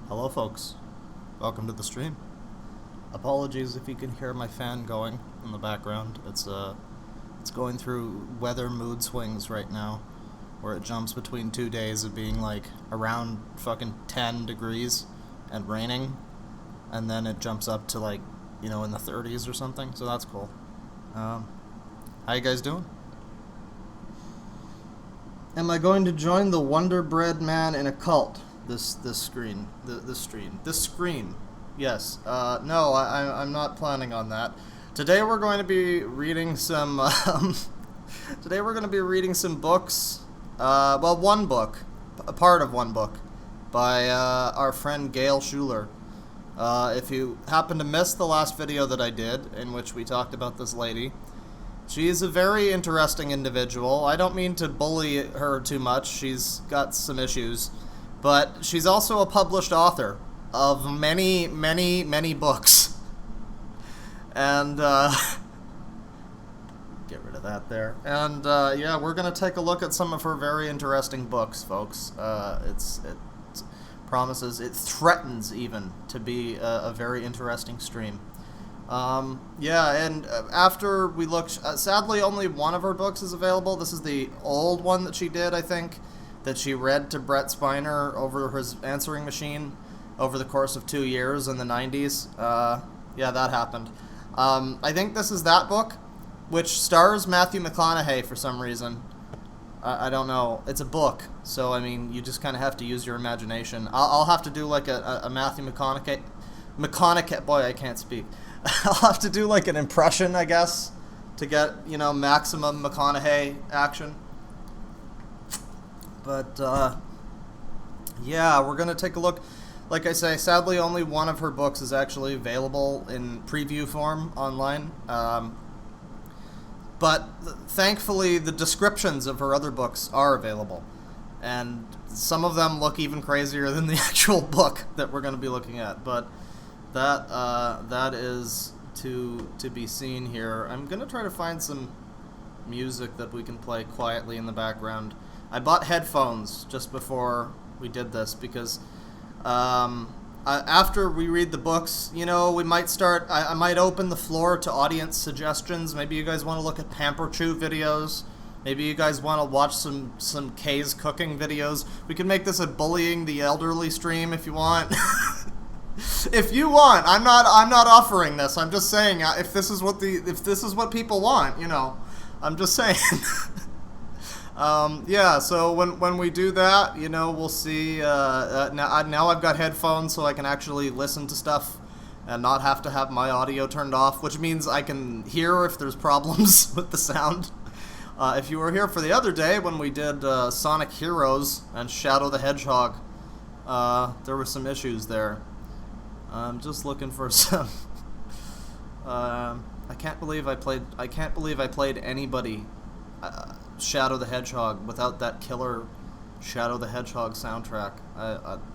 Hello folks, welcome to the stream. Apologies if you can hear my fan going in the background. It's going through weather mood swings right now, where it jumps between 2 days of being like around fucking 10 degrees and raining, and then it jumps up to like, in the 30s or something, so that's cool. How you guys doing? Am I going to join the Wonder Bread Man in a cult? This screen. Yes. No, I'm not planning on that. Today we're going to be reading some. Today we're going to be reading some books. Well, one book, a part of one book, by our friend Gail Schuler. If you happen to miss the last video that I did, in which we talked about this lady, she's a very interesting individual. I don't mean to bully her too much. She's got some issues. But she's also a published author of many, many, many books. And, get rid of that there. And, yeah, we're going to take a look at some of her very interesting books, folks. It promises, it threatens even to be a very interesting stream. Yeah, and after we looked, sadly only one of her books is available. This is the old one that she did, I think, that she read to Brett Spiner over his answering machine over the course of 2 years in the 90s. Yeah, that happened. I think this is that book, which stars Matthew McConaughey for some reason. I don't know. It's a book, so, I mean, you just kind of have to use your imagination. I'll have to do, like, a Matthew McConaughey... Boy, I can't speak. I'll have to do, like, an impression, I guess, to get, maximum McConaughey action. But, yeah, we're going to take a look. Like I say, sadly, only one of her books is actually available in preview form online. But thankfully, the descriptions of her other books are available. And some of them look even crazier than the actual book that we're going to be looking at. But that is to be seen here. I'm going to try to find some music that we can play quietly in the background. I bought headphones just before we did this because after we read the books, we might start, I might open the floor to audience suggestions. Maybe you guys want to look at Pamper Chew videos. Maybe you guys want to watch some Kay's cooking videos. We can make this a bullying the elderly stream if you want. If you want. I'm not offering this. I'm just saying if this is what people want, I'm just saying. Yeah, so when we do that, we'll see, now I've got headphones so I can actually listen to stuff and not have to have my audio turned off, which means I can hear if there's problems with the sound. If you were here for the other day when we did Sonic Heroes and Shadow the Hedgehog, there were some issues there. I'm just looking for some... I can't believe I played anybody... Shadow the Hedgehog without that killer Shadow the Hedgehog soundtrack.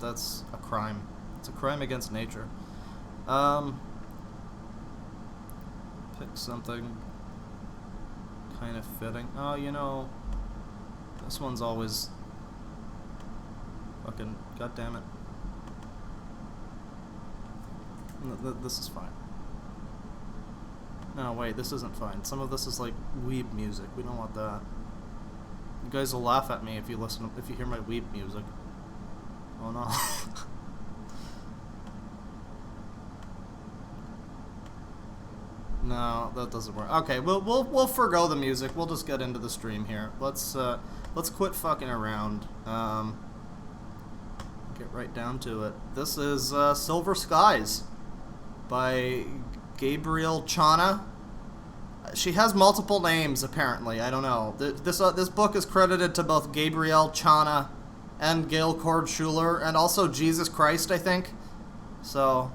That's a crime. It's a crime against nature. Pick something kind of fitting. Oh, this one's always fucking, god damn it. This is fine. No, wait, this isn't fine. Some of this is like weeb music. We don't want that. You guys will laugh at me if you hear my weeb music. Oh no. No, that doesn't work. Okay, we'll forgo the music. We'll just get into the stream here. Let's quit fucking around. Get right down to it. This is Silver Skies by Gabriel Chana. She has multiple names, apparently. I don't know. This book is credited to both Gabriel Chana and Gail Cord Schuler, and also Jesus Christ, I think. So,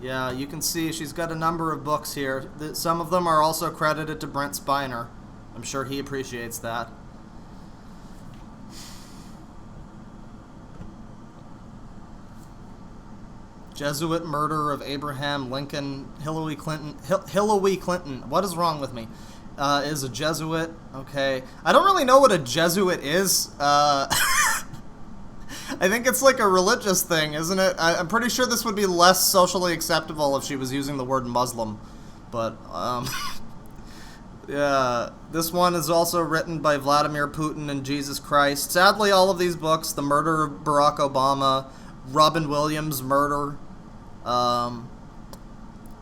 yeah, you can see she's got a number of books here. Some of them are also credited to Brent Spiner. I'm sure he appreciates that. Jesuit murder of Abraham Lincoln. Hillary Clinton. What is wrong with me? Is a Jesuit. Okay. I don't really know what a Jesuit is. I think it's like a religious thing, isn't it? I'm pretty sure this would be less socially acceptable if she was using the word Muslim. But, yeah, this one is also written by Vladimir Putin and Jesus Christ. Sadly, all of these books, The Murder of Barack Obama, Robin Williams' Murder,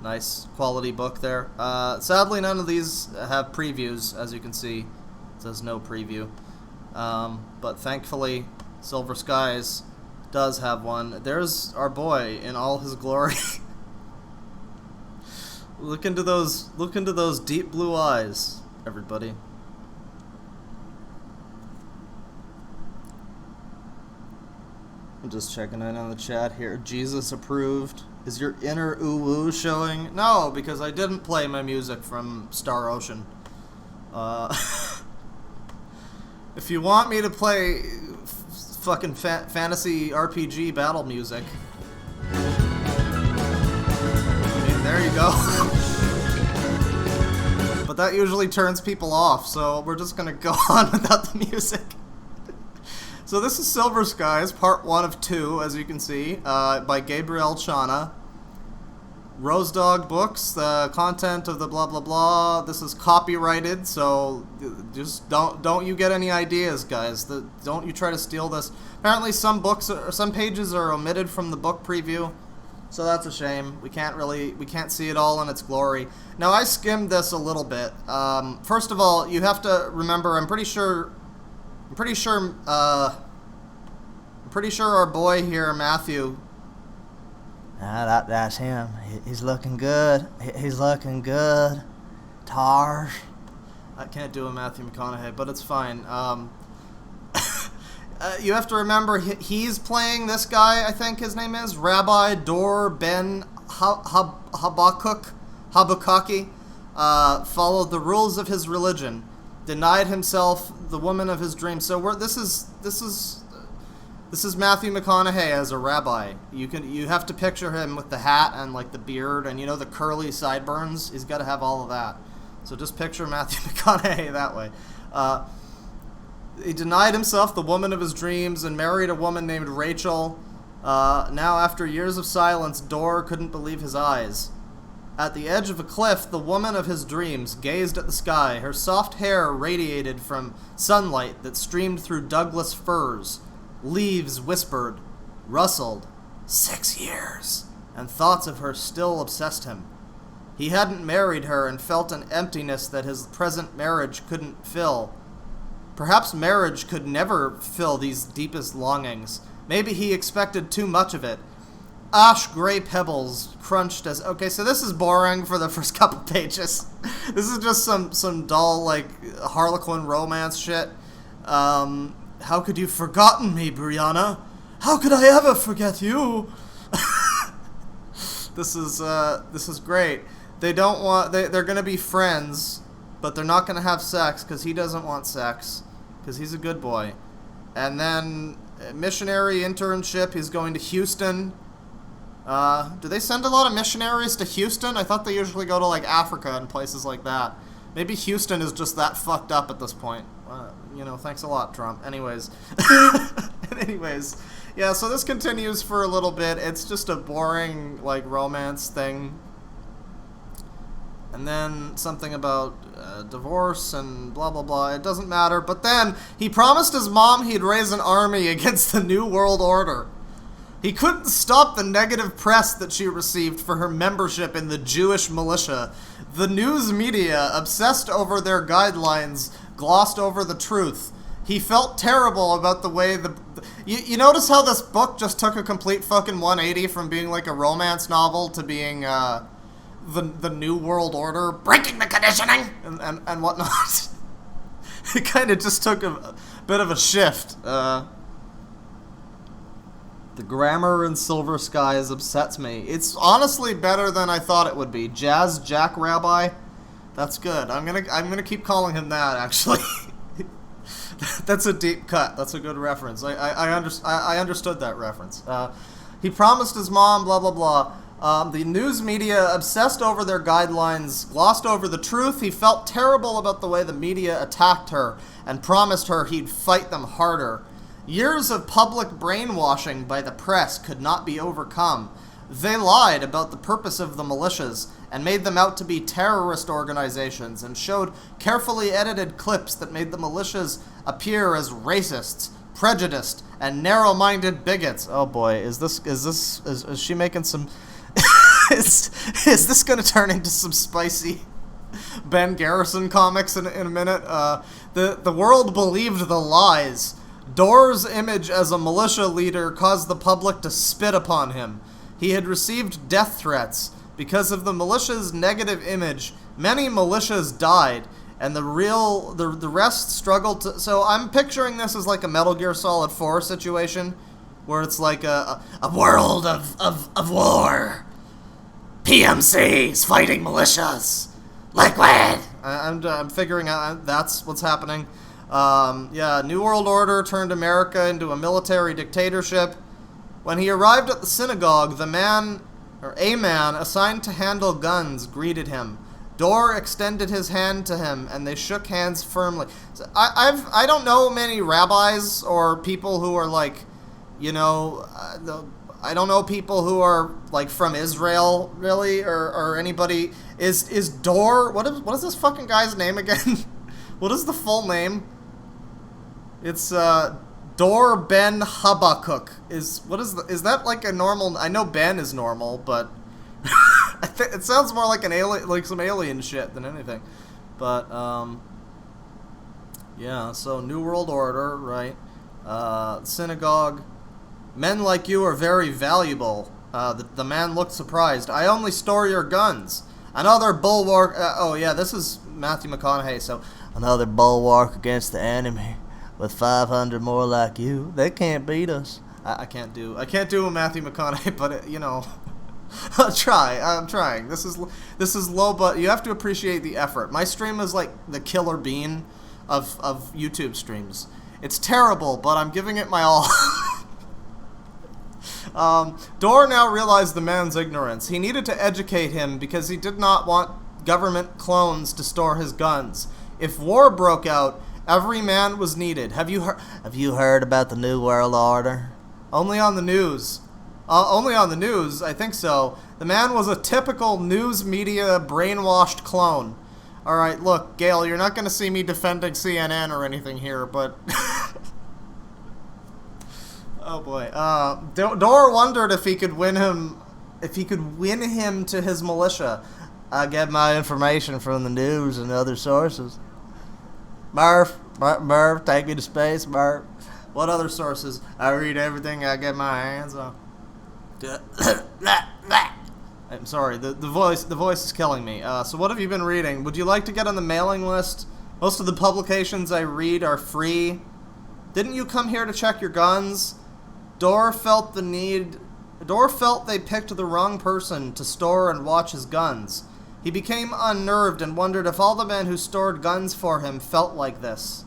nice quality book there. Sadly, none of these have previews, as you can see. It says no preview. But thankfully, Silver Skies does have one. There's our boy in all his glory. Look into those deep blue eyes, everybody. I'm just checking in on the chat here. Jesus approved. Is your inner ooh-woo showing? No, because I didn't play my music from Star Ocean. If you want me to play fucking fantasy RPG battle music, there you go. But that usually turns people off, so we're just gonna go on without the music. So this is Silver Skies, part 1 of 2, as you can see, by Gabriel Chana. Rose Dog Books, the content of the blah blah blah. This is copyrighted, so just don't you get any ideas, guys. Don't you try to steal this. Apparently some pages are omitted from the book preview. So that's a shame. We can't see it all in its glory. Now, I skimmed this a little bit. First of all, you have to remember, I'm pretty sure our boy here, Matthew. That's him. He's looking good. He's looking good. Tar. I can't do a Matthew McConaughey, but it's fine. You have to remember, he's playing this guy, I think his name is, Rabbi Dor Ben Habakkuk, followed the rules of his religion, denied himself the woman of his dreams. So this is Matthew McConaughey as a rabbi. You have to picture him with the hat and like the beard and the curly sideburns. He's got to have all of that. So just picture Matthew McConaughey that way. He denied himself the woman of his dreams and married a woman named Rachel. Now, after years of silence, Dor couldn't believe his eyes. At the edge of a cliff, the woman of his dreams gazed at the sky. Her soft hair radiated from sunlight that streamed through Douglas firs. Leaves whispered, rustled, 6 years, and thoughts of her still obsessed him. He hadn't married her and felt an emptiness that his present marriage couldn't fill. Perhaps marriage could never fill these deepest longings. Maybe he expected too much of it. Ash-gray pebbles crunched as... Okay, so this is boring for the first couple pages. This is just some dull, like, Harlequin romance shit. How could you have forgotten me, Brianna? How could I ever forget you? This is great. They're gonna be friends, but they're not gonna have sex because he doesn't want sex. Because he's a good boy. And then missionary internship, he's going to Houston. Do they send a lot of missionaries to Houston? I thought they usually go to like Africa and places like that. Maybe Houston is just that fucked up at this point. Thanks a lot, Trump. Anyways. Yeah, so this continues for a little bit. It's just a boring, like, romance thing. And then something about divorce and blah, blah, blah. It doesn't matter. But then he promised his mom he'd raise an army against the New World Order. He couldn't stop the negative press that she received for her membership in the Jewish militia. The news media, obsessed over their guidelines, glossed over the truth. He felt terrible about the way you notice how this book just took a complete fucking 180 from being like a romance novel to being the New World Order, breaking the conditioning, and whatnot. It kind of just took a bit of a shift. The grammar in Silver Skies upsets me. It's honestly better than I thought it would be. Jazz Jack Rabbi, that's good. I'm gonna keep calling him that, actually. That's a deep cut. That's a good reference. I understood that reference. He promised his mom, blah, blah, blah. The news media, obsessed over their guidelines, glossed over the truth. He felt terrible about the way the media attacked her and promised her he'd fight them harder. Years of public brainwashing by the press could not be overcome. They lied about the purpose of the militias and made them out to be terrorist organizations and showed carefully edited clips that made the militias appear as racists, prejudiced, and narrow-minded bigots. Oh boy, is she making some... is this going to turn into some spicy Ben Garrison comics in a minute? The world believed the lies. Dorr's image as a militia leader caused the public to spit upon him. He had received death threats. Because of the militia's negative image, many militias died, and the rest struggled to... So I'm picturing this as like a Metal Gear Solid 4 situation, where it's like a world of war. PMCs fighting militias. Liquid! I'm figuring out that's what's happening. Yeah, New World Order turned America into a military dictatorship. When he arrived at the synagogue, a man assigned to handle guns greeted him. Dorr extended his hand to him, and they shook hands firmly. So I don't know many rabbis or people who are like, you know, I don't know people who are like from Israel really, or anybody. Is Dorr? What is this fucking guy's name again? What is the full name? It's Dor Ben Habakkuk. Is that like a normal? I know Ben is normal, but it sounds more like an alien, like some alien shit than anything. But yeah. So New World Order, right? Synagogue. Men like you are very valuable. The man looked surprised. I only store your guns. Another bulwark. Oh yeah, this is Matthew McConaughey. So Another bulwark against the enemy. With 500 more like you, they can't beat us. I can't do a Matthew McConaughey, but you know, I'm trying. This is low, but you have to appreciate the effort. My stream is like the killer bean of YouTube streams. It's terrible, but I'm giving it my all. Dorr now realized the man's ignorance. He needed to educate him because he did not want government clones to store his guns. If war broke out, every man was needed. Have you heard about the New World Order? Only on the news. Only on the news, I think so. The man was a typical news media brainwashed clone. Alright, look, Gail, you're not going to see me defending CNN or anything here, but... oh boy. Dorr wondered if he could win him to his militia. I get my information from the news and other sources. Murph, take me to space, Murph. What other sources? I read everything I get my hands on. I'm sorry, the voice is killing me. So what have you been reading? Would you like to get on the mailing list? Most of the publications I read are free. Didn't you come here to check your guns? Dorr felt they picked the wrong person to store and watch his guns. He became unnerved and wondered if all the men who stored guns for him felt like this.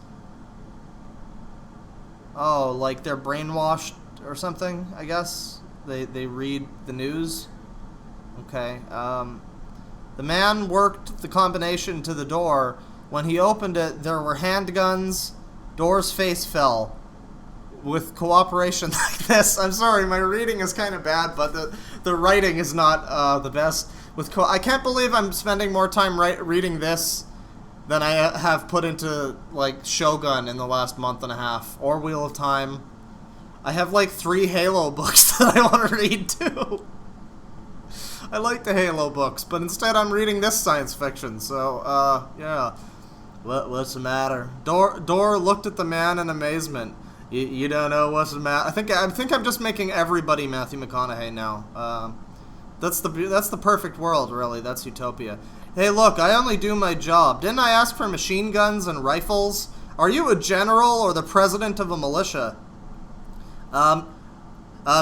Oh, like they're brainwashed or something, I guess? They read the news? Okay. The man worked the combination to the door. When he opened it, there were handguns. Dorr's face fell. With cooperation like this, I'm sorry, my reading is kind of bad, but the writing is not the best. I can't believe I'm spending more time reading this than I have put into like Shogun in the last month and a half, or Wheel of Time. I have like 3 Halo books that I want to read too. I like the Halo books, but instead I'm reading this science fiction. So yeah. What's the matter? Dorr looked at the man in amazement. You don't know what's the matter. I think I'm just making everybody Matthew McConaughey now. That's the perfect world, really. That's utopia. Hey, look, I only do my job. Didn't I ask for machine guns and rifles? Are you a general or the president of a militia? I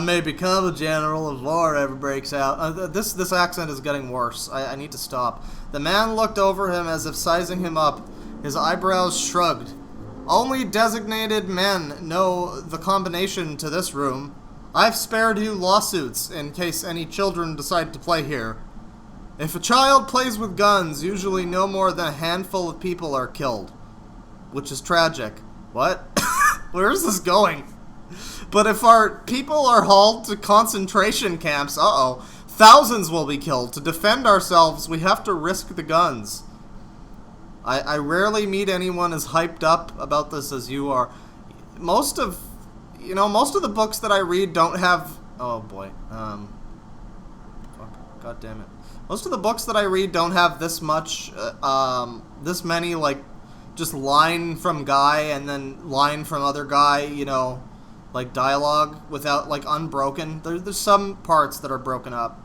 may become a general if war ever breaks out. This accent is getting worse. I need to stop. The man looked over him as if sizing him up. His eyebrows shrugged. Only designated men know the combination to this room. I've spared you lawsuits in case any children decide to play here. If a child plays with guns, usually no more than a handful of people are killed. Which is tragic. What? Where is this going? But if our people are hauled to concentration camps, thousands will be killed. To defend ourselves, we have to risk the guns. I rarely meet anyone as hyped up about this as you are. Most of the books that I read don't have... Oh, boy. God damn it. Most of the books that I read don't have this much, this many, like, just line from guy and then line from other guy, like dialogue without, like, unbroken. There's some parts that are broken up.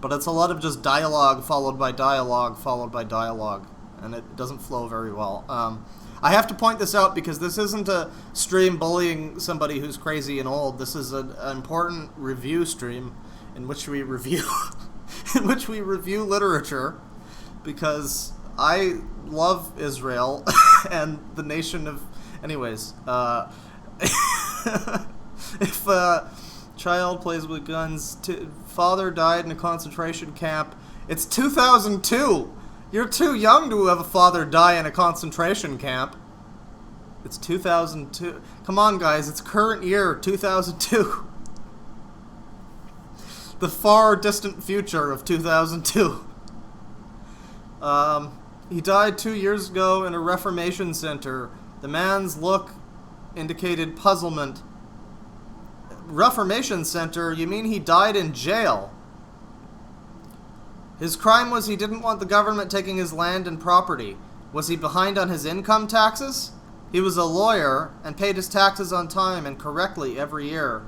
But it's a lot of just dialogue followed by dialogue followed by dialogue. And it doesn't flow very well. I have to point this out because this isn't a stream bullying somebody who's crazy and old. This is an important review stream in which we review literature, because I love Israel and the nation of... Anyways, if a child plays with guns, father died in a concentration camp, it's 2002! You're too young to have a father die in a concentration camp. It's 2002. Come on, guys, it's current year, 2002. The far distant future of 2002. He died 2 years ago in a Reformation center. The man's look indicated puzzlement. Reformation center? You mean he died in jail? His crime was he didn't want the government taking his land and property. Was he behind on his income taxes? He was a lawyer and paid his taxes on time and correctly every year.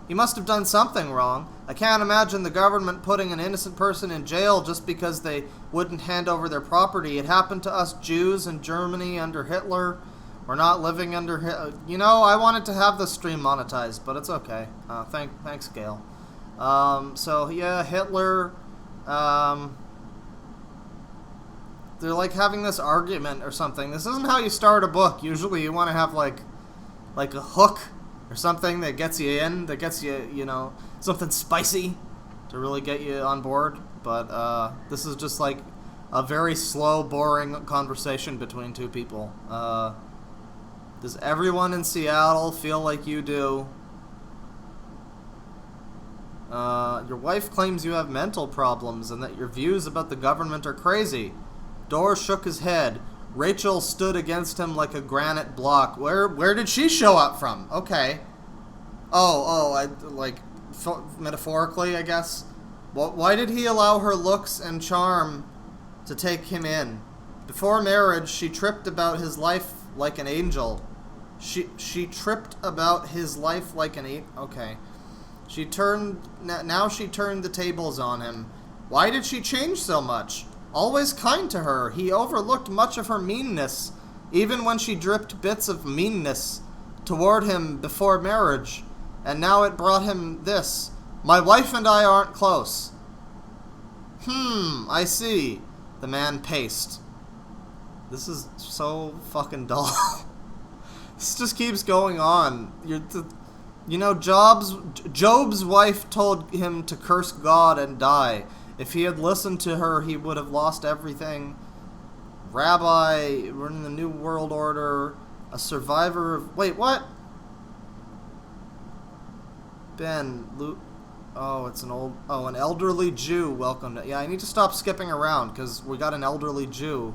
He must have done something wrong. I can't imagine the government putting an innocent person in jail just because they wouldn't hand over their property. It happened to us Jews in Germany under Hitler. We're not living under Hitler. I wanted to have this stream monetized, but it's okay. Thanks, Gail. So, yeah, Hitler... they're like having this argument or something. This isn't how you start a book. Usually you want to have like a hook or something that gets you in, that gets you, something spicy to really get you on board. But this is just like a very slow, boring conversation between two people. Does everyone in Seattle feel like you do? Your wife claims you have mental problems and that your views about the government are crazy. Dor shook his head. Rachel stood against him like a granite block. Where did she show up from? Okay. Metaphorically, I guess. Why did he allow her looks and charm to take him in? Before marriage, she tripped about his life like an angel. She tripped about his life like an angel. Okay. Now she turned the tables on him. Why did she change so much? Always kind to her, he overlooked much of her meanness, even when she dripped bits of meanness toward him before marriage, and now it brought him this. My wife and I aren't close. I see. The man paced. This is so fucking dull. This just keeps going on. Job's wife told him to curse God and die. If he had listened to her, he would have lost everything. Rabbi, we're in the New World Order, a survivor of... Wait, what? Ben, Luke... Oh, it's an elderly Jew. Welcome to... Yeah, I need to stop skipping around, because we got an elderly Jew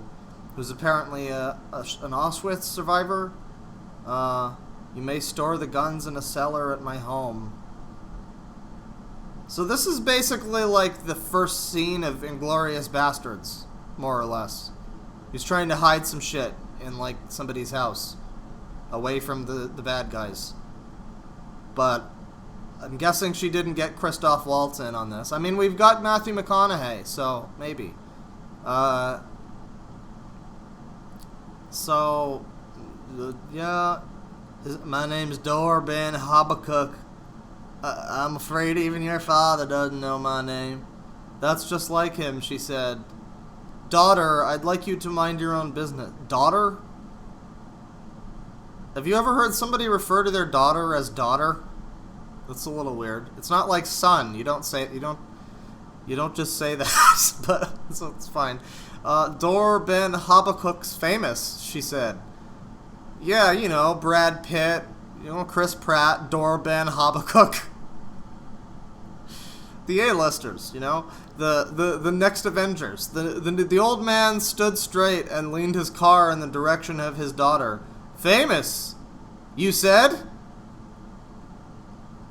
who's apparently an Auschwitz survivor. You may store the guns in a cellar at my home. So this is basically like the first scene of Inglourious Bastards, more or less. He's trying to hide some shit in like somebody's house, away from the bad guys. But I'm guessing she didn't get Christoph Waltz in on this. I mean, we've got Matthew McConaughey, so maybe. Yeah. My name's Dor Ben Habakkuk. I'm afraid even your father doesn't know my name. That's just like him, she said. Daughter, I'd like you to mind your own business. Daughter? Have you ever heard somebody refer to their daughter as daughter? That's a little weird. It's not like son. You don't just say that, but it's fine. Dor Ben Habakkuk's famous, she said. Yeah, Brad Pitt, You know, Chris Pratt, Dor Ben Habakkuk. The A-listers, you know? The next Avengers. The old man stood straight and leaned his car in the direction of his daughter. Famous, you said?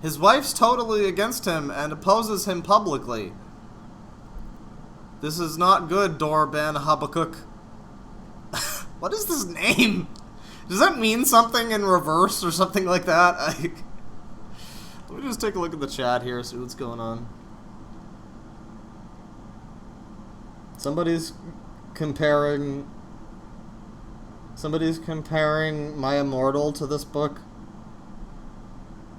His wife's totally against him and opposes him publicly. This is not good, Dor Ben Habakkuk. What is this name? Does that mean something in reverse or something like that? Let me just take a look at the chat here, see what's going on. Somebody's comparing My Immortal to this book.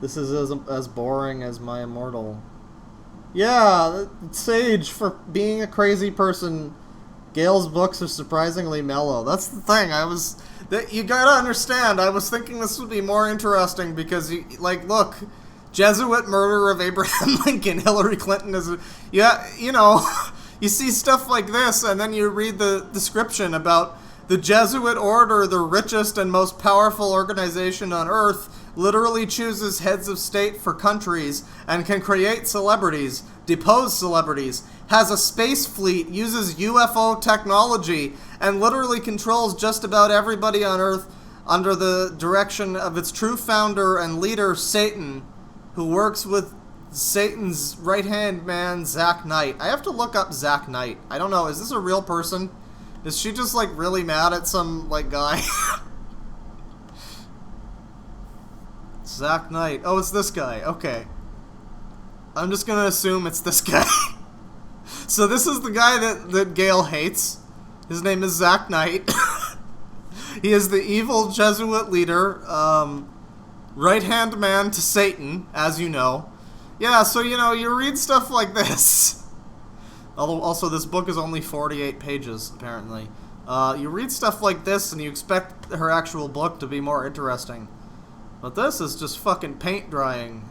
This is as boring as My Immortal. Yeah, Sage, for being a crazy person, Gail's books are surprisingly mellow. That's the thing. You gotta understand, I was thinking this would be more interesting because, look, Jesuit murder of Abraham Lincoln, Hillary Clinton is, you see stuff like this, and then you read the description about the Jesuit order, the richest and most powerful organization on earth, literally chooses heads of state for countries and can create celebrities, depose celebrities, has a space fleet, uses UFO technology, and literally controls just about everybody on earth under the direction of its true founder and leader, Satan, who works with Satan's right-hand man, Zack Knight. I have to look up Zack Knight. I don't know, is this a real person? Is she just, really mad at some, guy? Zack Knight. Oh, it's this guy. Okay. I'm just gonna assume it's this guy. So this is the guy that Gail hates. His name is Zack Knight. He is the evil Jesuit leader, right-hand man to Satan, as you know. Yeah, so, you read stuff like this. Although, also, this book is only 48 pages, apparently. You read stuff like this, and you expect her actual book to be more interesting. But this is just fucking paint drying.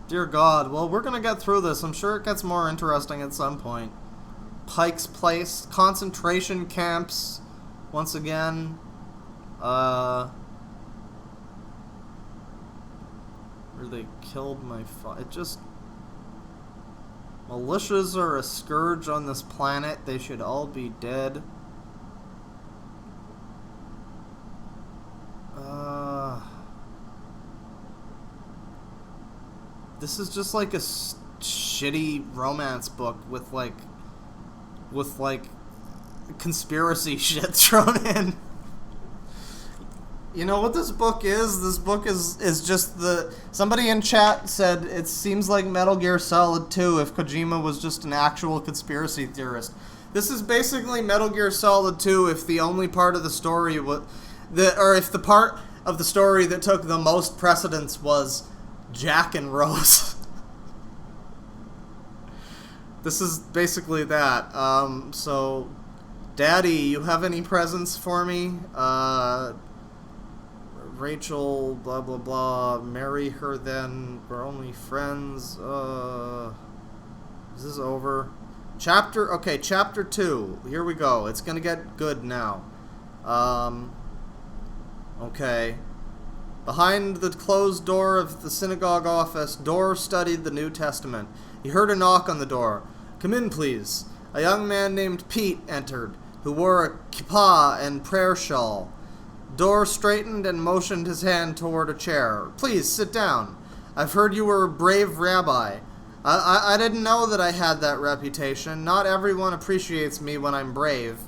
Dear God. Well, we're gonna get through this. I'm sure it gets more interesting at some point. Pike's Place. Concentration camps. Once again. Where they killed my it just... Militias are a scourge on this planet. They should all be dead. This is just like a shitty romance book with conspiracy shit thrown in. You know what this book is? This book is just somebody in chat said it seems like Metal Gear Solid 2 if Kojima was just an actual conspiracy theorist. This is basically Metal Gear Solid 2 if the only part of the story if the part of the story that took the most precedence was Jack and Rose. This is basically that. So, Daddy, you have any presents for me? Rachel, blah, blah, blah. Marry her then. We're only friends. Is this over? Chapter 2. Here we go. It's gonna get good now. Okay. Behind the closed door of the synagogue office, Dor studied the New Testament. He heard a knock on the door. Come in, please. A young man named Pete entered, who wore a kippah and prayer shawl. Dor straightened and motioned his hand toward a chair. Please, sit down. I've heard you were a brave rabbi. I didn't know that I had that reputation. Not everyone appreciates me when I'm brave.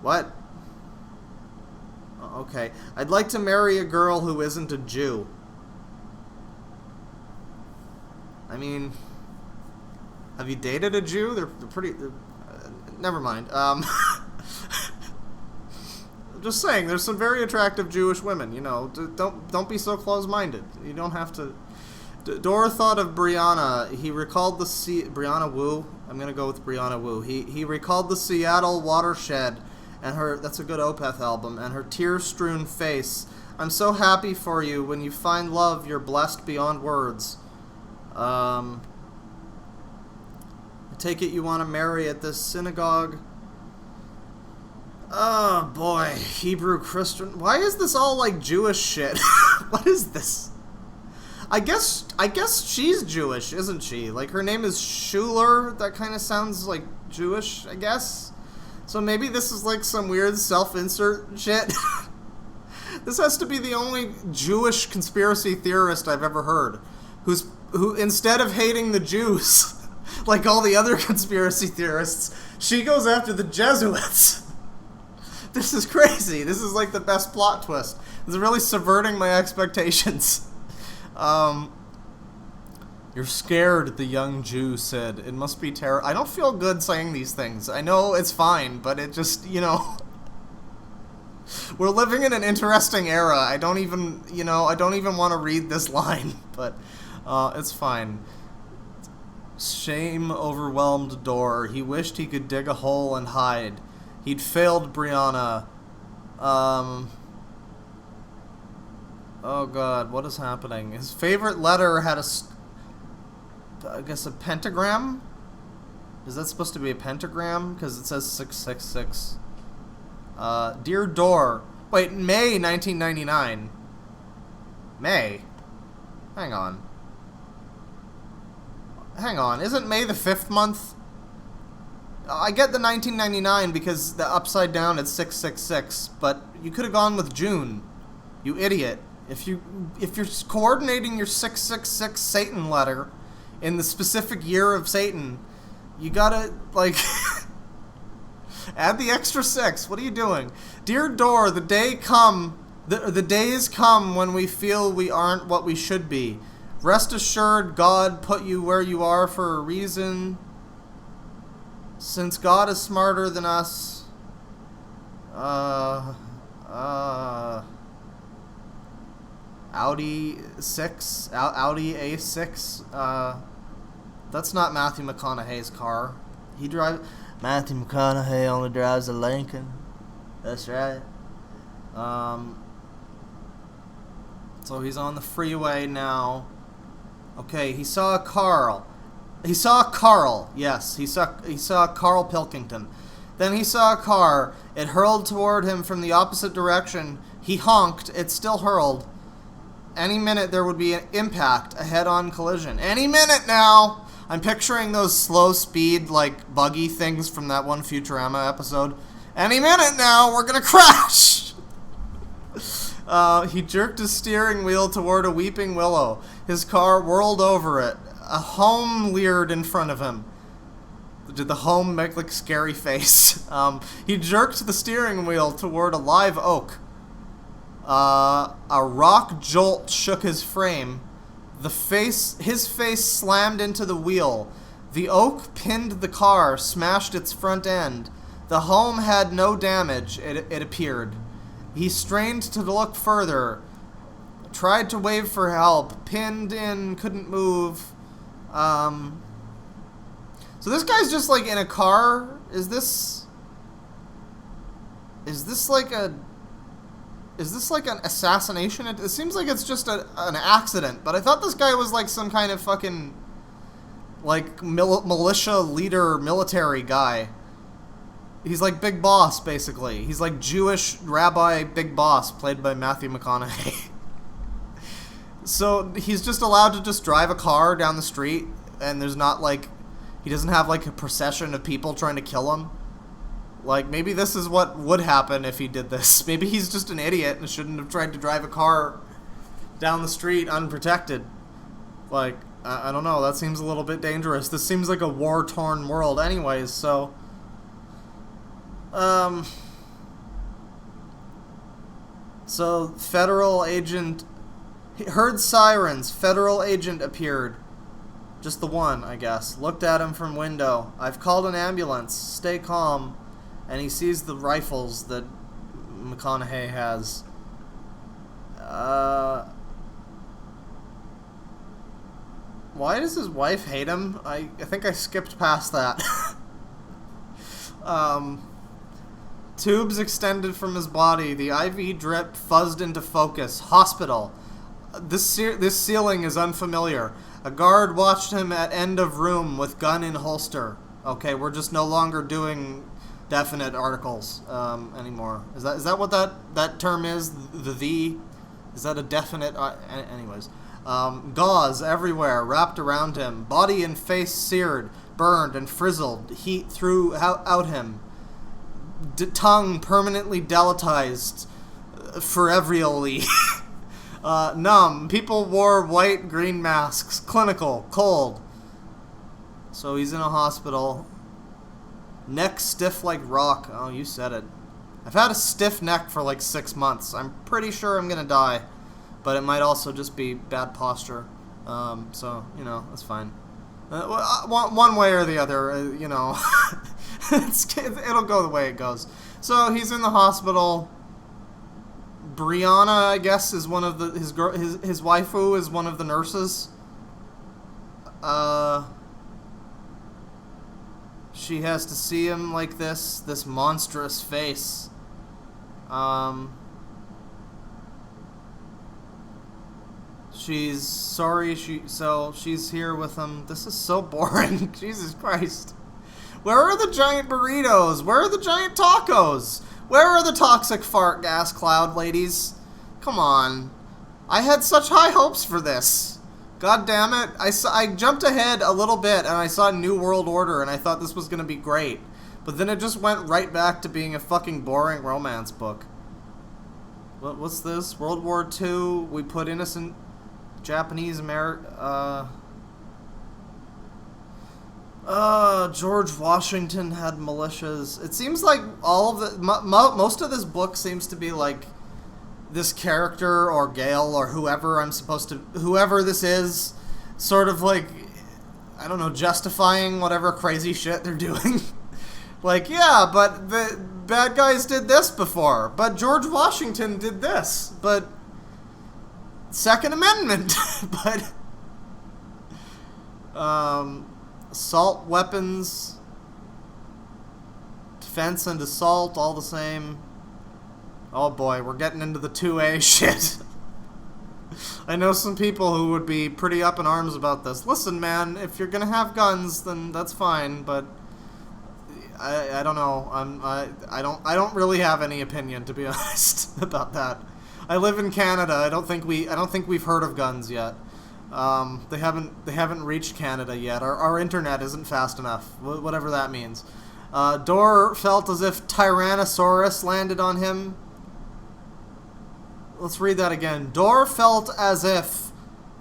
What? Okay. I'd like to marry a girl who isn't a Jew. I mean, have you dated a Jew? They're pretty... never mind. Just saying, there's some very attractive Jewish women, Don't be so close-minded. You don't have to... Dor thought of Brianna. He recalled the Brianna Wu? I'm gonna go with Brianna Wu. He recalled the Seattle watershed and her... That's a good Opeth album. And her tear-strewn face. I'm so happy for you. When you find love, you're blessed beyond words. I take it you want to marry at this synagogue? Oh, boy. Hebrew Christian. Why is this all, Jewish shit? What is this? I guess she's Jewish, isn't she? Like, her name is Schuler. That kind of sounds like Jewish, I guess. So maybe this is like some weird self-insert shit. This has to be the only Jewish conspiracy theorist I've ever heard, who instead of hating the Jews, like all the other conspiracy theorists, she goes after the Jesuits. This is crazy. This is like the best plot twist. This is really subverting my expectations. You're scared, the young Jew said. It must be terrible. I don't feel good saying these things. I know it's fine, but it just, we're living in an interesting era. I don't even want to read this line, but it's fine. Shame overwhelmed Dor. He wished he could dig a hole and hide. He'd failed Brianna. Oh god, what is happening? His favorite letter had a pentagram? Is that supposed to be a pentagram? Because it says 666. Dear Dor. Wait, May 1999. May? Hang on. Isn't May the 5th month? I get the 1999 because the upside down it's 666, but you could have gone with June. You idiot. If you're coordinating your 666 Satan letter in the specific year of Satan, you gotta, like, add the extra 6. What are you doing? Dear Dor, the days come when we feel we aren't what we should be. Rest assured, God put you where you are for a reason. Since God is smarter than us, Audi A6, that's not Matthew McConaughey's car. Matthew McConaughey only drives a Lincoln. That's right. So he's on the freeway now. Okay, he saw Carl. Yes, he saw Carl Pilkington. Then he saw a car. It hurled toward him from the opposite direction. He honked. It still hurled. Any minute there would be an impact, a head-on collision. Any minute now! I'm picturing those slow speed, like, buggy things from that one Futurama episode. Any minute now, we're gonna crash! He jerked his steering wheel toward a weeping willow. His car whirled over it. A home leered in front of him. Did the home make, like, scary face? He jerked the steering wheel toward a live oak. A rock jolt shook his frame. His face slammed into the wheel. The oak pinned the car, smashed its front end. The home had no damage, it appeared. He strained to look further. Tried to wave for help. Pinned in, couldn't move. So this guy's just, like, in a car? Is this like an assassination? It seems like it's just an accident, but I thought this guy was like some kind of fucking, like, militia leader, military guy. He's like Big Boss, basically. He's like Jewish Rabbi Big Boss, played by Matthew McConaughey. So he's just allowed to just drive a car down the street, and there's not, like, he doesn't have, like, a procession of people trying to kill him. Like, maybe this is what would happen if he did this. Maybe he's just an idiot and shouldn't have tried to drive a car down the street unprotected. Like, I don't know, that seems a little bit dangerous. This seems like a war-torn world anyways, so... So, federal agent... He heard sirens. Federal agent appeared. Just the one, I guess. Looked at him from window. I've called an ambulance. Stay calm. And he sees the rifles that McConaughey has. Why does his wife hate him? I think I skipped past that. Tubes extended from his body. The IV drip fuzzed into focus. Hospital. This ceiling is unfamiliar. A guard watched him at end of room with gun in holster. Okay, we're just no longer doing definite articles anymore. Is that what that term is? The Is that a definite... anyways. Gauze everywhere, wrapped around him. Body and face seared, burned, and frizzled. Heat threw out him. Tongue permanently delatized. Foreverly. Numb. People wore white, green masks. Clinical. Cold. So he's in a hospital. Neck stiff like rock. Oh, you said it. I've had a stiff neck for like 6 months. I'm pretty sure I'm gonna die. But it might also just be bad posture. So, you know, that's fine. One way or the other, you know. It'll go the way it goes. So he's in the hospital. Brianna, I guess, is one of his waifu is one of the nurses. She has to see him like this monstrous face. She's sorry, she's here with him. This is so boring. Jesus Christ. Where are the giant burritos? Where are the giant tacos? Where are the toxic fart gas cloud ladies? Come on. I had such high hopes for this. God damn it. I jumped ahead a little bit and I saw New World Order and I thought this was going to be great. But then it just went right back to being a fucking boring romance book. What's this? World War II. We put innocent Japanese George Washington had militias. It seems like all of the most of this book seems to be like this character or Gail or whoever this is, sort of like, I don't know, justifying whatever crazy shit they're doing. Like, yeah, but the bad guys did this before, but George Washington did this, but Second Amendment, but assault weapons, defense and assault, all the same. Oh boy, we're getting into the 2A shit. I know some people who would be pretty up in arms about this. Listen, man, if you're gonna have guns, then that's fine, but I don't know. I don't really have any opinion, to be honest, about that. I live in Canada. I don't think we've heard of guns yet. They haven't reached Canada yet. Our internet isn't fast enough. Whatever that means. Dor felt as if Tyrannosaurus landed on him. Let's read that again. Dor felt as if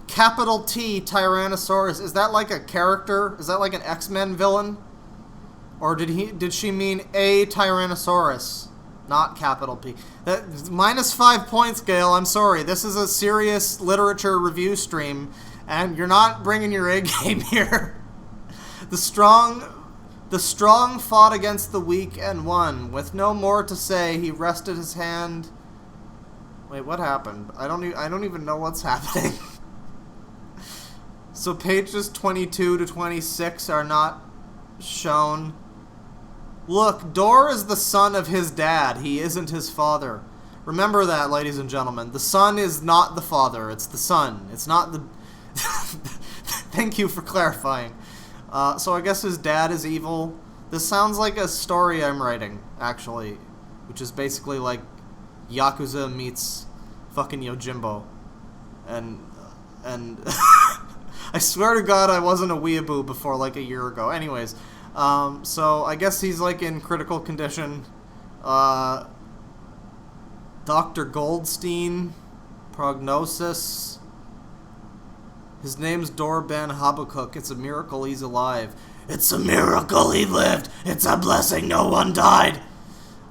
capital T Tyrannosaurus. Is that like a character? Is that like an X-Men villain? Or did she mean a Tyrannosaurus? Not capital P. -5 points, Gail. I'm sorry. This is a serious literature review stream, and you're not bringing your A game here. The strong fought against the weak and won. With no more to say, he rested his hand. Wait, what happened? I don't even know what's happening. So pages 22 to 26 are not shown. Look, Dor is the son of his dad. He isn't his father. Remember that, ladies and gentlemen. The son is not the father. It's the son. It's not the... Thank you for clarifying. So I guess his dad is evil. This sounds like a story I'm writing, actually. Which is basically like Yakuza meets fucking Yojimbo. And I swear to God I wasn't a weeaboo before like a year ago. Anyways... so I guess he's like in critical condition. Dr. Goldstein, prognosis. His name's Dor Ben Habakkuk. It's a miracle he's alive. It's a miracle he lived. It's a blessing no one died.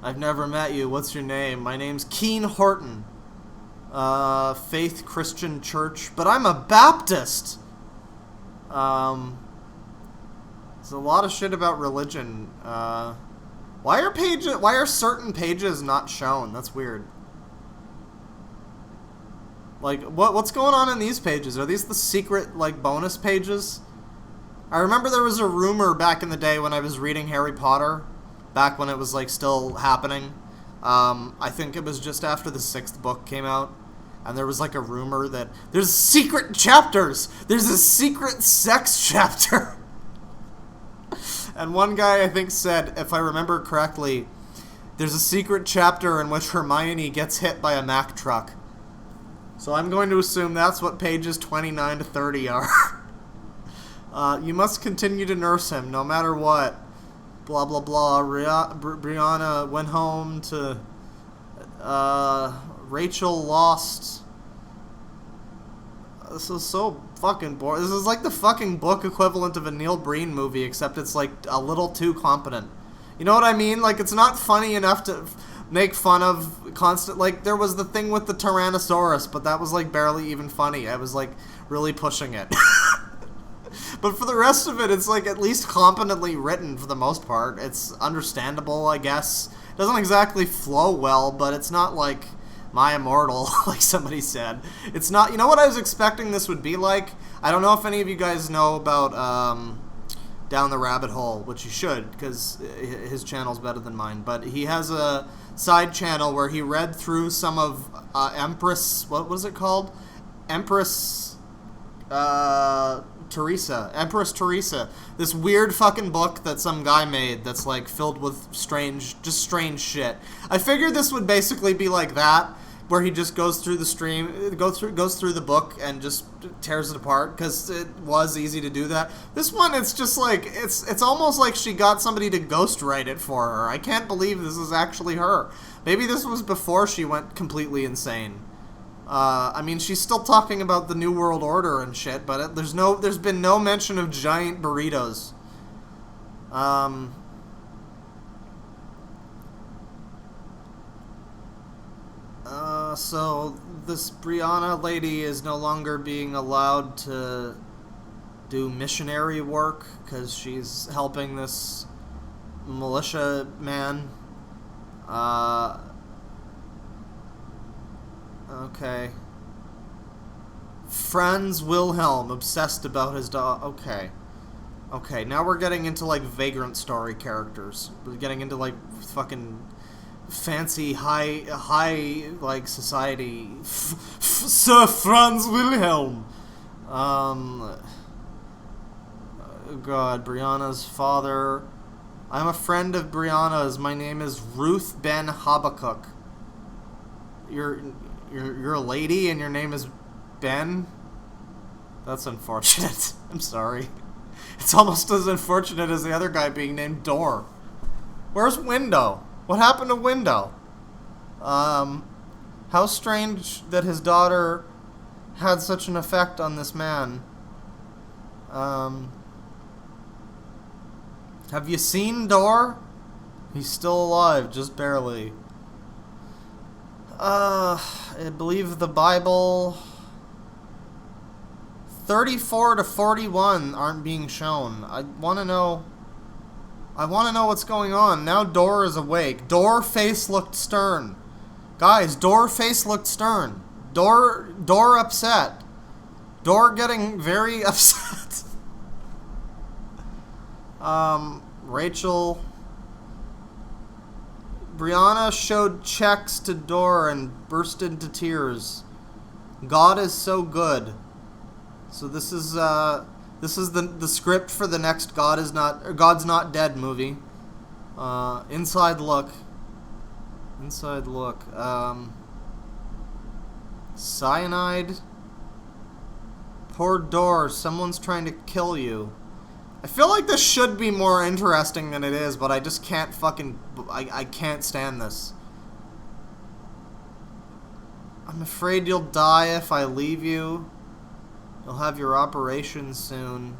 I've never met you. What's your name? My name's Keen Horton. Faith Christian Church, but I'm a Baptist. There's a lot of shit about religion. Why are certain pages not shown? That's weird. Like, what's going on in these pages? Are these the secret, like, bonus pages? I remember there was a rumor back in the day when I was reading Harry Potter, back when it was, like, still happening. I think it was just after the 6th book came out, and there was, like, a rumor that there's secret chapters! There's a secret sex chapter! And one guy, I think, said, if I remember correctly, there's a secret chapter in which Hermione gets hit by a Mack truck. So I'm going to assume that's what pages 29 to 30 are. You must continue to nurse him, no matter what. Blah, blah, blah. Brianna went home to... Rachel lost... This is so fucking boring. This is like the fucking book equivalent of a Neil Breen movie, except it's like a little too competent. You know what I mean? Like, it's not funny enough to make fun of constant... Like, there was the thing with the Tyrannosaurus, but that was like barely even funny. I was like really pushing it. But for the rest of it, it's like at least competently written for the most part. It's understandable, I guess. It doesn't exactly flow well, but it's not like... My Immortal, like somebody said. It's not... You know what I was expecting this would be like? I don't know if any of you guys know about Down the Rabbit Hole, which you should, because his channel's better than mine. But he has a side channel where he read through some of Empress... What was it called? Empress Teresa. This weird fucking book that some guy made that's like filled with strange shit. I figured this would basically be like that, where he just goes through the book and just tears it apart, because it was easy to do that. This one, it's just like, it's almost like she got somebody to ghostwrite it for her. I can't believe this is actually her. Maybe this was before she went completely insane. I mean, she's still talking about the New World Order and shit, but there's been no mention of giant burritos. So this Brianna lady is no longer being allowed to do missionary work because she's helping this militia man. Okay. Franz Wilhelm, obsessed about his dog. Okay, now we're getting into, like, Vagrant Story characters. We're getting into, like, fucking fancy, high, like, society. Sir Franz Wilhelm! God, Brianna's father. I'm a friend of Brianna's. My name is Ruth Ben Habakkuk. You're a lady and your name is Ben? That's unfortunate. I'm sorry. It's almost as unfortunate as the other guy being named Door. Where's Window? What happened to Window? How strange that his daughter had such an effect on this man. Have you seen Door? He's still alive, just barely. I believe the Bible 34 to 41 aren't being shown. I want to know what's going on. Now Door is awake. Door face looked stern. Guys, Door face looked stern. Door upset. Door getting very upset. Rachel... Brianna showed checks to Door and burst into tears. God is so good. So this is the script for the next God's Not Dead movie. Inside look. Cyanide. Poor Door, someone's trying to kill you. I feel like this should be more interesting than it is, but I just can't I can't stand this. I'm afraid you'll die if I leave you. You'll have your operation soon.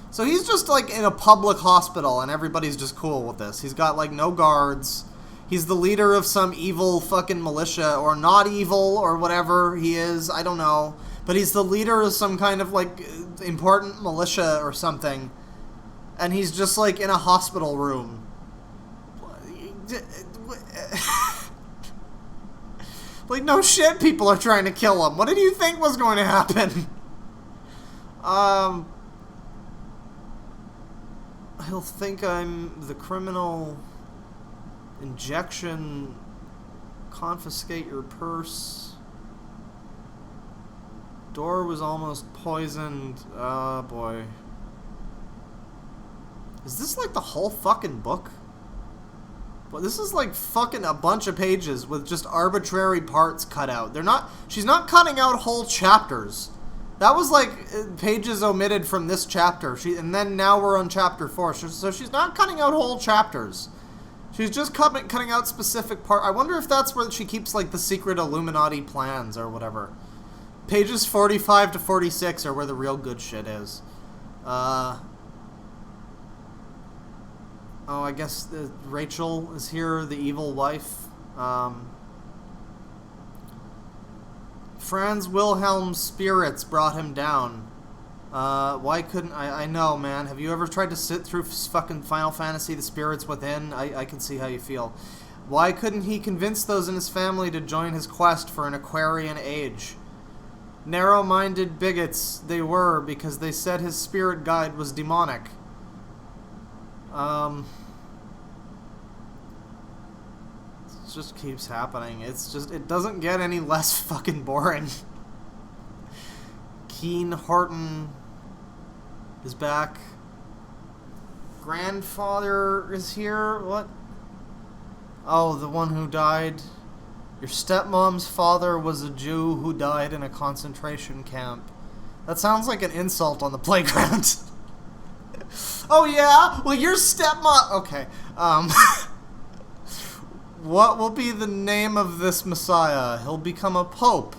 So he's just like in a public hospital and everybody's just cool with this. He's got like no guards. He's the leader of some evil fucking militia, or not evil, or whatever he is, I don't know. But he's the leader of some kind of, like, important militia or something. And he's just, like, in a hospital room. Like, no shit, people are trying to kill him. What did you think was going to happen? He'll think I'm the criminal. Injection. Confiscate your purse. Door was almost poisoned. Oh, boy. Is this like the whole fucking book? But this is like fucking a bunch of pages with just arbitrary parts cut out. She's not cutting out whole chapters. That was like pages omitted from this chapter. And then now we're on chapter 4. So she's not cutting out whole chapters. She's just cutting out specific parts. I wonder if that's where she keeps like the secret Illuminati plans or whatever. Pages 45 to 46 are where the real good shit is. Oh, I guess Rachel is here, the evil wife. Franz Wilhelm's spirits brought him down. Why couldn't... I know, man. Have you ever tried to sit through fucking Final Fantasy, The Spirits Within? I can see how you feel. Why couldn't he convince those in his family to join his quest for an Aquarian age? Narrow-minded bigots they were, because they said his spirit guide was demonic. It just keeps happening. It doesn't get any less fucking boring. Keen Horton is back. Grandfather is here. What? Oh, the one who died. Your stepmom's father was a Jew who died in a concentration camp. That sounds like an insult on the playground. Oh yeah? Well, your stepmom... Okay. What will be the name of this Messiah? He'll become a pope.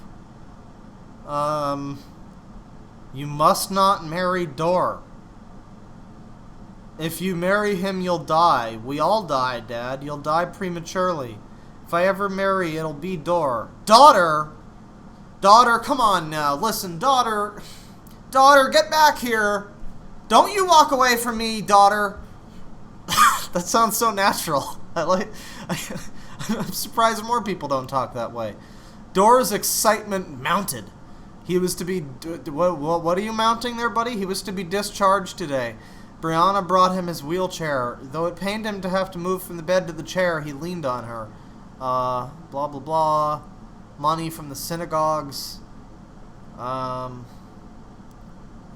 You must not marry Dor. If you marry him, you'll die. We all die, Dad. You'll die prematurely. If I ever marry, it'll be Dor. Daughter? Daughter, come on now. Listen, daughter. Daughter, get back here. Don't you walk away from me, daughter. That sounds so natural. I'm surprised more people don't talk that way. Dor's excitement mounted. He was to be... What are you mounting there, buddy? He was to be discharged today. Brianna brought him his wheelchair. Though it pained him to have to move from the bed to the chair, he leaned on her. Blah, blah, blah. Money from the synagogues. It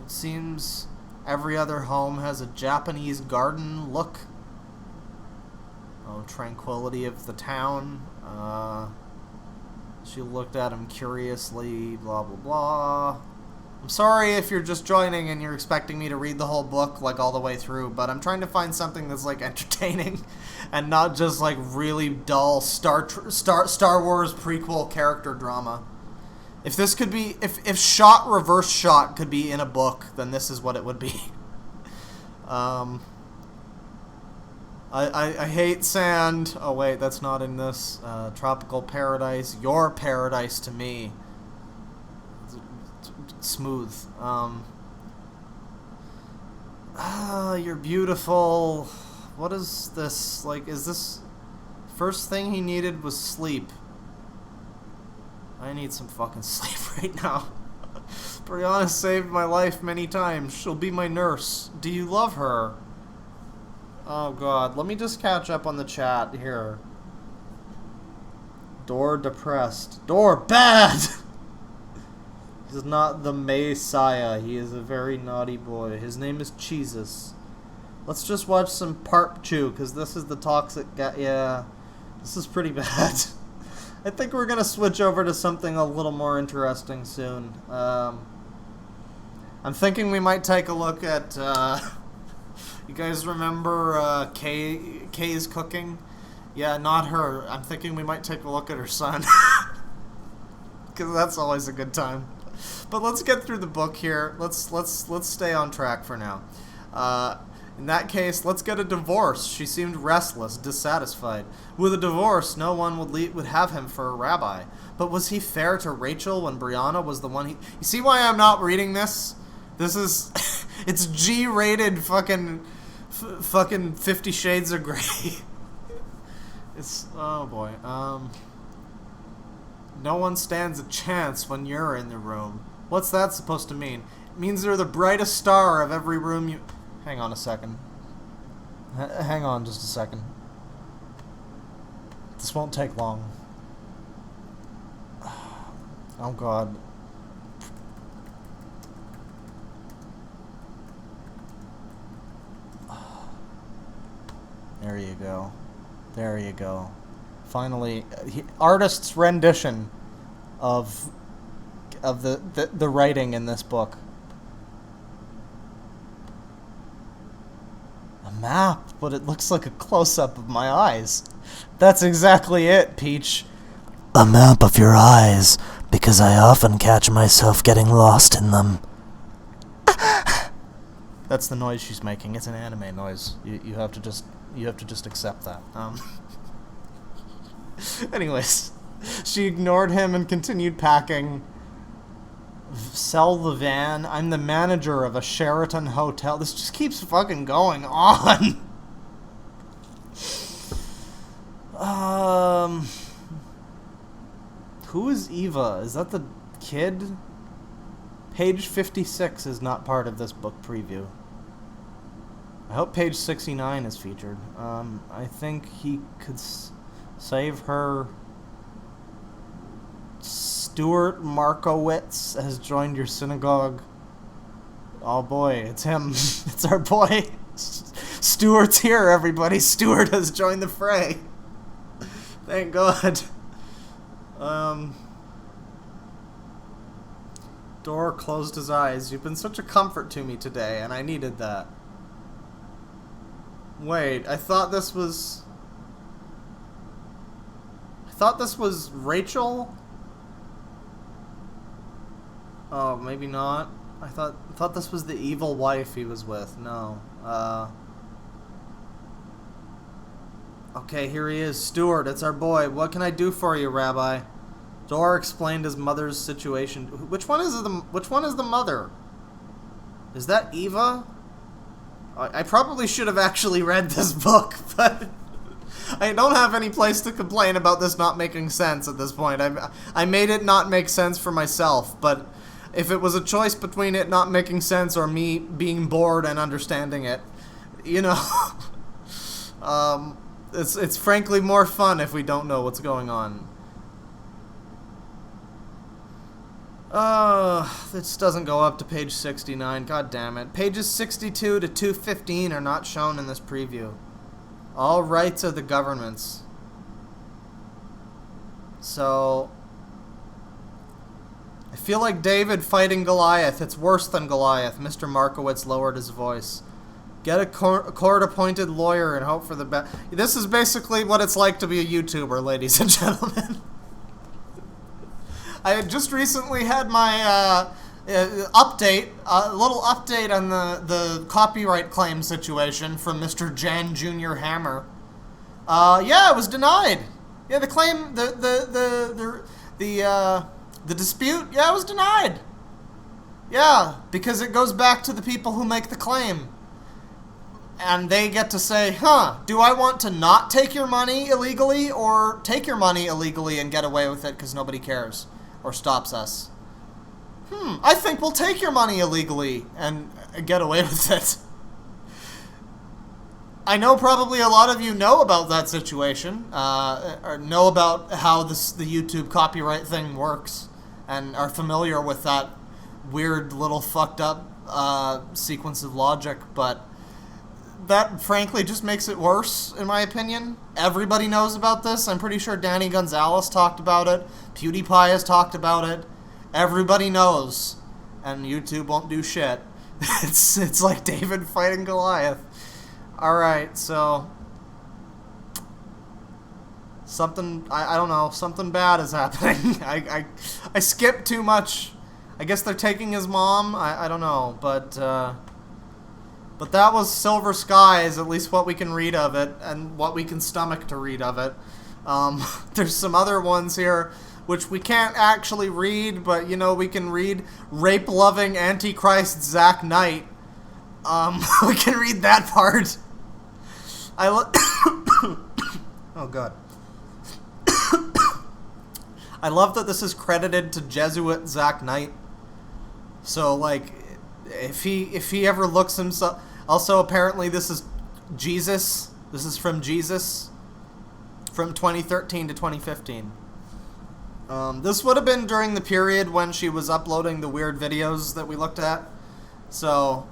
seems every other home has a Japanese garden look. Oh, tranquility of the town. She looked at him curiously, blah, blah, blah. I'm sorry if you're just joining and you're expecting me to read the whole book, like, all the way through, but I'm trying to find something that's, like, entertaining and not just, like, really dull Star Wars prequel character drama. If this could be... If shot, reverse shot could be in a book, then this is what it would be. I hate sand. Oh, wait, that's not in this. Tropical paradise. Your paradise to me. Smooth. You're beautiful. What is this? Like, is this... First thing he needed was sleep. I need some fucking sleep right now. Brianna saved my life many times. She'll be my nurse. Do you love her? Oh god, let me just catch up on the chat here. Dor depressed. Dor bad! He's not the Messiah. He is a very naughty boy. His name is Jesus. Let's just watch some Parp Chew, because this is the toxic guy. Yeah, this is pretty bad. I think we're gonna switch over to something a little more interesting soon. I'm thinking we might take a look at, you guys remember Kay's cooking? Yeah, not her. I'm thinking we might take a look at her son. Because that's always a good time. But let's get through the book here. Let's stay on track for now. In that case, let's get a divorce. She seemed restless, dissatisfied. With a divorce, no one would have him for a rabbi. But was he fair to Rachel when Brianna was the one he... You see why I'm not reading this? This is... it's G-rated fucking 50 Shades of Grey. It's... Oh, boy. No one stands a chance when you're in the room. What's that supposed to mean? It means they're the brightest star of every room you... Hang on a second. Hang on just a second. This won't take long. Oh, God. There you go. There you go. Finally, artist's rendition of the writing in this book. A map, but it looks like a close-up of my eyes. That's exactly it, Peach. A map of your eyes, because I often catch myself getting lost in them. That's the noise she's making. It's an anime noise. You have to just accept that. Anyways, she ignored him and continued packing. Sell the van. I'm the manager of a Sheraton hotel. This just keeps fucking going on. Who is Eva? Is that the kid? Page 56 is not part of this book preview. I hope page 69 is featured. I think he could save her. Stuart Markowitz has joined your synagogue. Oh boy, it's him. It's our boy. Stuart's here, everybody. Stuart has joined the fray. Thank God. Door closed his eyes. You've been such a comfort to me today, and I needed that. Wait, I thought this was Rachel? Oh, maybe not. I thought this was the evil wife he was with. No. Okay, here he is. Stuart, it's our boy. What can I do for you, Rabbi? Dor explained his mother's situation. Which one is the mother? Is that Eva? I probably should have actually read this book, but I don't have any place to complain about this not making sense at this point. I made it not make sense for myself, but if it was a choice between it not making sense or me being bored and understanding it, you know, it's frankly more fun if we don't know what's going on. This doesn't go up to page 69. God damn it. Pages 62 to 215 are not shown in this preview. All rights of the governments. So I feel like David fighting Goliath. It's worse than Goliath. Mr. Markowitz lowered his voice. Get a court-appointed lawyer and hope for the best. This is basically what it's like to be a YouTuber, ladies and gentlemen. I had just recently had my little update on the copyright claim situation from Mr. Jan Jr. Hammer. Yeah, it was denied. Yeah, the claim, the dispute, yeah, it was denied. Yeah, because it goes back to the people who make the claim. And they get to say, do I want to not take your money illegally or take your money illegally and get away with it because nobody cares or stops us? I think we'll take your money illegally and get away with it. I know probably a lot of you know about that situation, or know about how the YouTube copyright thing works, and are familiar with that weird little fucked up sequence of logic, but that frankly just makes it worse, in my opinion. Everybody knows about this. I'm pretty sure Danny Gonzalez talked about it. PewDiePie has talked about it. Everybody knows. And YouTube won't do shit. It's like David fighting Goliath. Alright, so something, I don't know, something bad is happening. I skipped too much. I guess they're taking his mom. I don't know, but that was Silver Skies, at least what we can read of it, and what we can stomach to read of it. There's some other ones here which we can't actually read, but, you know, we can read rape-loving Antichrist Zack Knight. We can read that part. Oh, God. I love that this is credited to Jesuit Zack Knight. So, like, if he ever looks himself... Also, apparently, this is Jesus. This is from Jesus. From 2013 to 2015. This would have been during the period when she was uploading the weird videos that we looked at. So,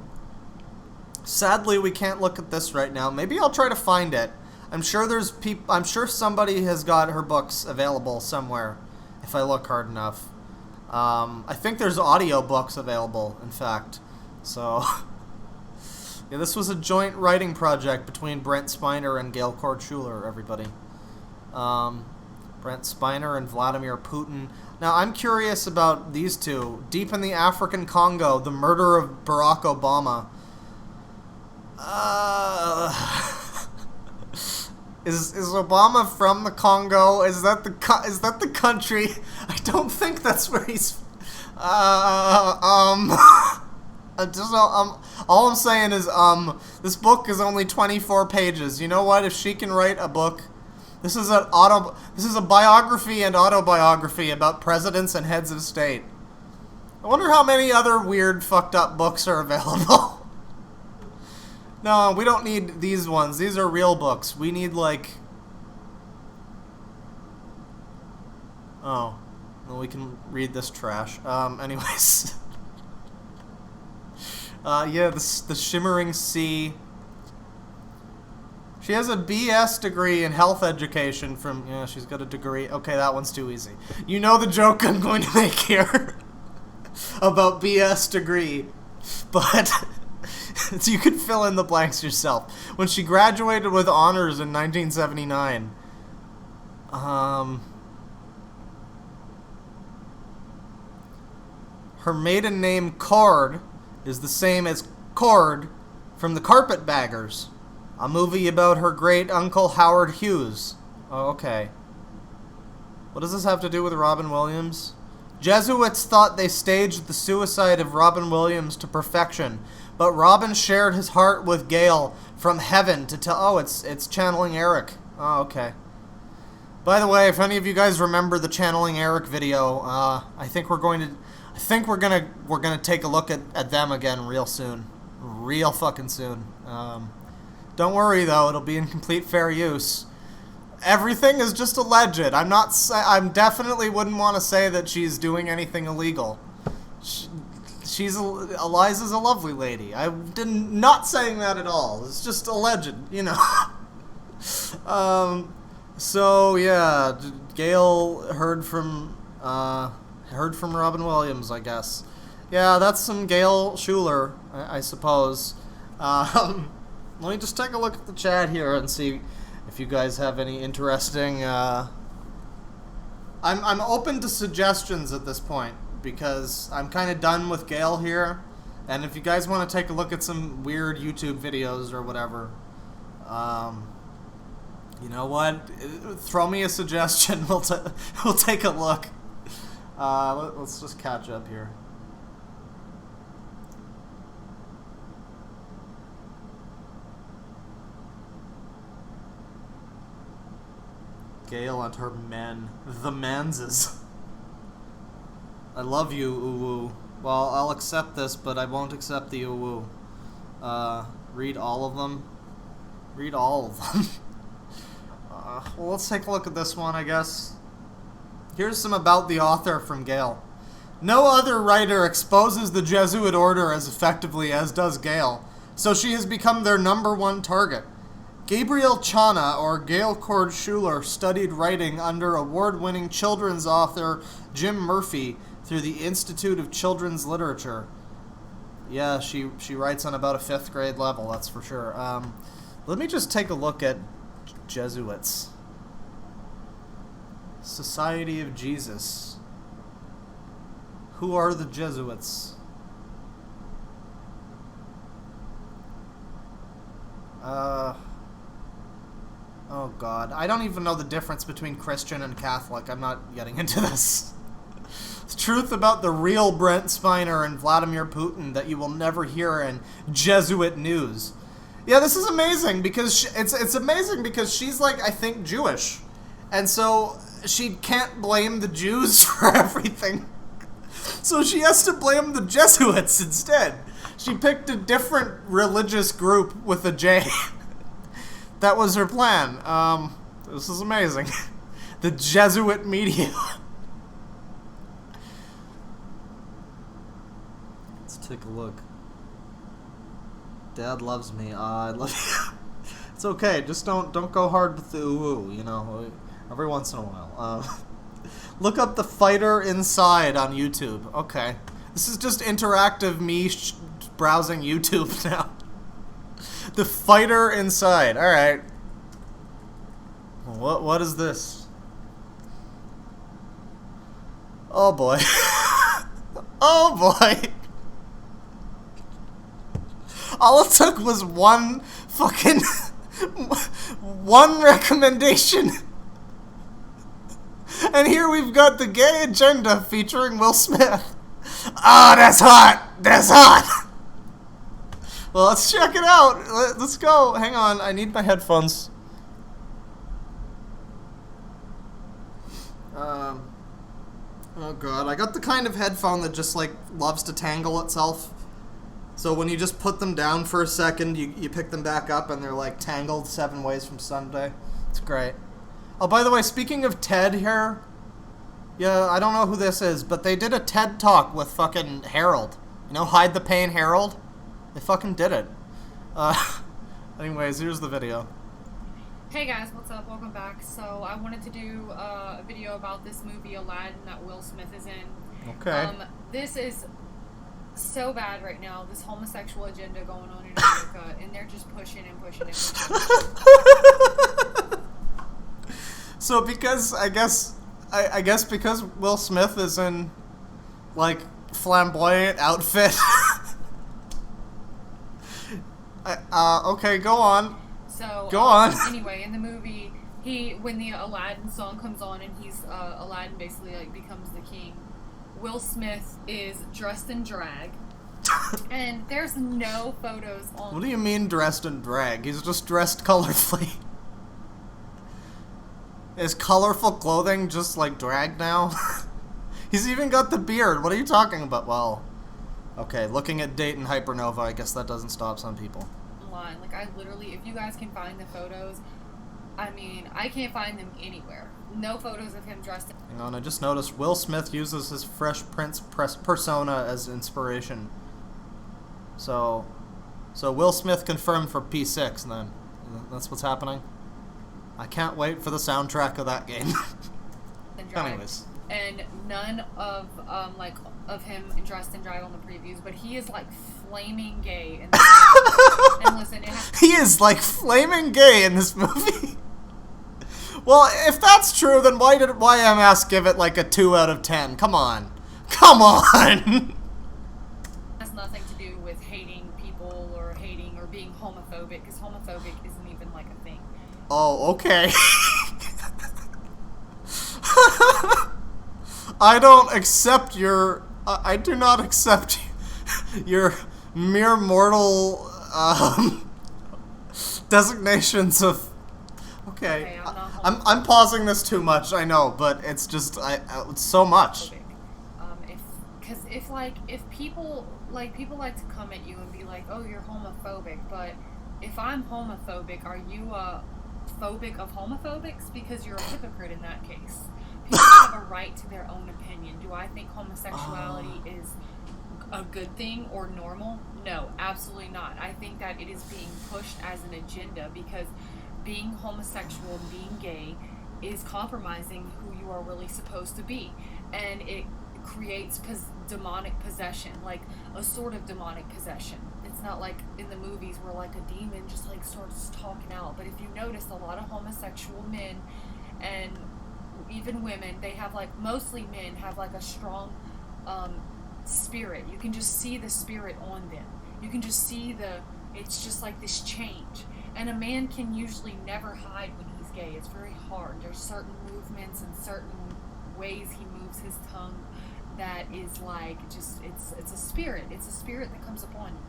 sadly, we can't look at this right now. Maybe I'll try to find it. I'm sure there's I'm sure somebody has got her books available somewhere, if I look hard enough. I think there's audio books available, in fact. So, yeah, this was a joint writing project between Brent Spiner and Gail Cord-Schuler, everybody. Brent Spiner and Vladimir Putin. Now, I'm curious about these two. Deep in the African Congo, the murder of Barack Obama. Is Obama from the Congo? Is that the country? I don't think that's where he's. All I'm saying is this book is only 24 pages. You know what? If she can write a book, this is a biography and autobiography about presidents and heads of state. I wonder how many other weird, fucked up books are available. No, we don't need these ones. These are real books. We need, like... Oh. Well, we can read this trash. Anyways. Yeah, the Shimmering Sea. She has a BS degree in health education from... Yeah, she's got a degree. Okay, that one's too easy. You know the joke I'm going to make here. About BS degree. But... So you could fill in the blanks yourself. When she graduated with honors in 1979, her maiden name Cord is the same as Cord from The Carpetbaggers, a movie about her great uncle Howard Hughes. Oh, okay. What does this have to do with Robin Williams? Jesuits thought they staged the suicide of Robin Williams to perfection, but Robin shared his heart with Gail from heaven to tell... Oh, it's Channeling Eric. Oh, okay. By the way, if any of you guys remember the Channeling Eric video, I think we're gonna take a look at them again real soon. Real fucking soon. Don't worry though, it'll be in complete fair use. Everything is just alleged. I'm definitely wouldn't want to say that she's doing anything illegal. Eliza's a lovely lady. Not saying that at all. It's just alleged, you know. So yeah, Gail heard from Robin Williams, I guess. Yeah, that's some Gail Schuler, I suppose. Let me just take a look at the chat here and see if you guys have any interesting... I'm open to suggestions at this point, because I'm kind of done with Gail here. And if you guys want to take a look at some weird YouTube videos or whatever, you know what? Throw me a suggestion. We'll take a look. Let's just catch up here. Gail and her men. The Manses. I love you, Uwu. Well, I'll accept this, but I won't accept the Uwu. Read all of them? Read all of them. Well, let's take a look at this one, I guess. Here's some about the author from Gail. No other writer exposes the Jesuit order as effectively as does Gail, so she has become their #1 target. Gabriel Chana, or Gail Cord-Schuler, studied writing under award-winning children's author Jim Murphy through the Institute of Children's Literature. Yeah, she writes on about a 5th grade level, that's for sure. Let me just take a look at Jesuits. Society of Jesus. Who are the Jesuits? Oh god, I don't even know the difference between Christian and Catholic. I'm not getting into this. The truth about the real Brent Spiner and Vladimir Putin that you will never hear in Jesuit news. Yeah, this is amazing because it's amazing because she's, like, I think Jewish, and so she can't blame the Jews for everything. So she has to blame the Jesuits instead. She picked a different religious group with a J. That was her plan. This is amazing. The Jesuit media. Let's take a look. Dad loves me. I love you. It's okay. Just don't go hard with the ooh, you know, every once in a while. Look up The Fighter Inside on YouTube. Okay. This is just interactive me browsing YouTube now. The Fighter Inside. All right. What is this? Oh boy. Oh boy. All it took was one fucking one recommendation. And here we've got The Gay Agenda featuring Will Smith. Oh, that's hot. That's hot. Well, let's check it out. Let's go. Hang on. I need my headphones. Oh god. I got the kind of headphone that just, like, loves to tangle itself. So when you just put them down for a second, you pick them back up and they're, like, tangled 7 ways from Sunday. It's great. Oh, by the way, speaking of TED here, yeah, I don't know who this is, but they did a TED Talk with fucking Harold. You know, Hide the Pain Harold? They fucking did it. Anyways, here's the video. Hey guys, what's up? Welcome back. So I wanted to do a video about this movie Aladdin that Will Smith is in. Okay. This is so bad right now, this homosexual agenda going on in America, and they're just pushing and pushing and pushing. So because, I guess because Will Smith is in, like, flamboyant outfit. Okay, go on. So, go on. Anyway, in the movie, when the Aladdin song comes on and Aladdin basically, like, becomes the king, Will Smith is dressed in drag. And there's no photos on... What do you mean dressed in drag? He's just dressed colorfully. Is colorful clothing just, like, drag now? He's even got the beard. What are you talking about? Well, okay, looking at Dayton Hypernova, I guess that doesn't stop some people. Online. Like, I literally, if you guys can find the photos, I mean, I can't find them anywhere. No photos of him dressed in... Hang on, I just noticed Will Smith uses his Fresh Prince persona as inspiration. So Will Smith confirmed for P6 then. That's what's happening. I can't wait for the soundtrack of that game. Anyways. And none of of him dressed in drag on the previews, but he is like flaming gay in this movie. And listen, he is like flaming gay in this movie. Well, if that's true, then why did YMS give it like a 2 out of 10? Come on. Come on. It has nothing to do with hating people or hating or being homophobic, because homophobic isn't even like a thing. Oh, okay. I don't accept your... I do not accept your mere mortal designations of... Okay, I'm pausing this too much, I know, but it's just, it's so much. If people like to come at you and be like, oh, you're homophobic, but if I'm homophobic, are you a phobic of homophobics? Because you're a hypocrite in that case. People have a right to their own opinion. Do I think homosexuality is a good thing or normal? No, absolutely not. I think that it is being pushed as an agenda because being homosexual and being gay is compromising who you are really supposed to be. And it creates demonic possession, like a sort of demonic possession. It's not like in the movies where like a demon just like starts talking out. But if you notice, a lot of homosexual men and even women, they have like, mostly men have like a strong spirit. You can just see the spirit on them. You can just see it's just like this change. And a man can usually never hide when he's gay. It's very hard. There's certain movements and certain ways he moves his tongue that is like just, it's a spirit. It's a spirit that comes upon you.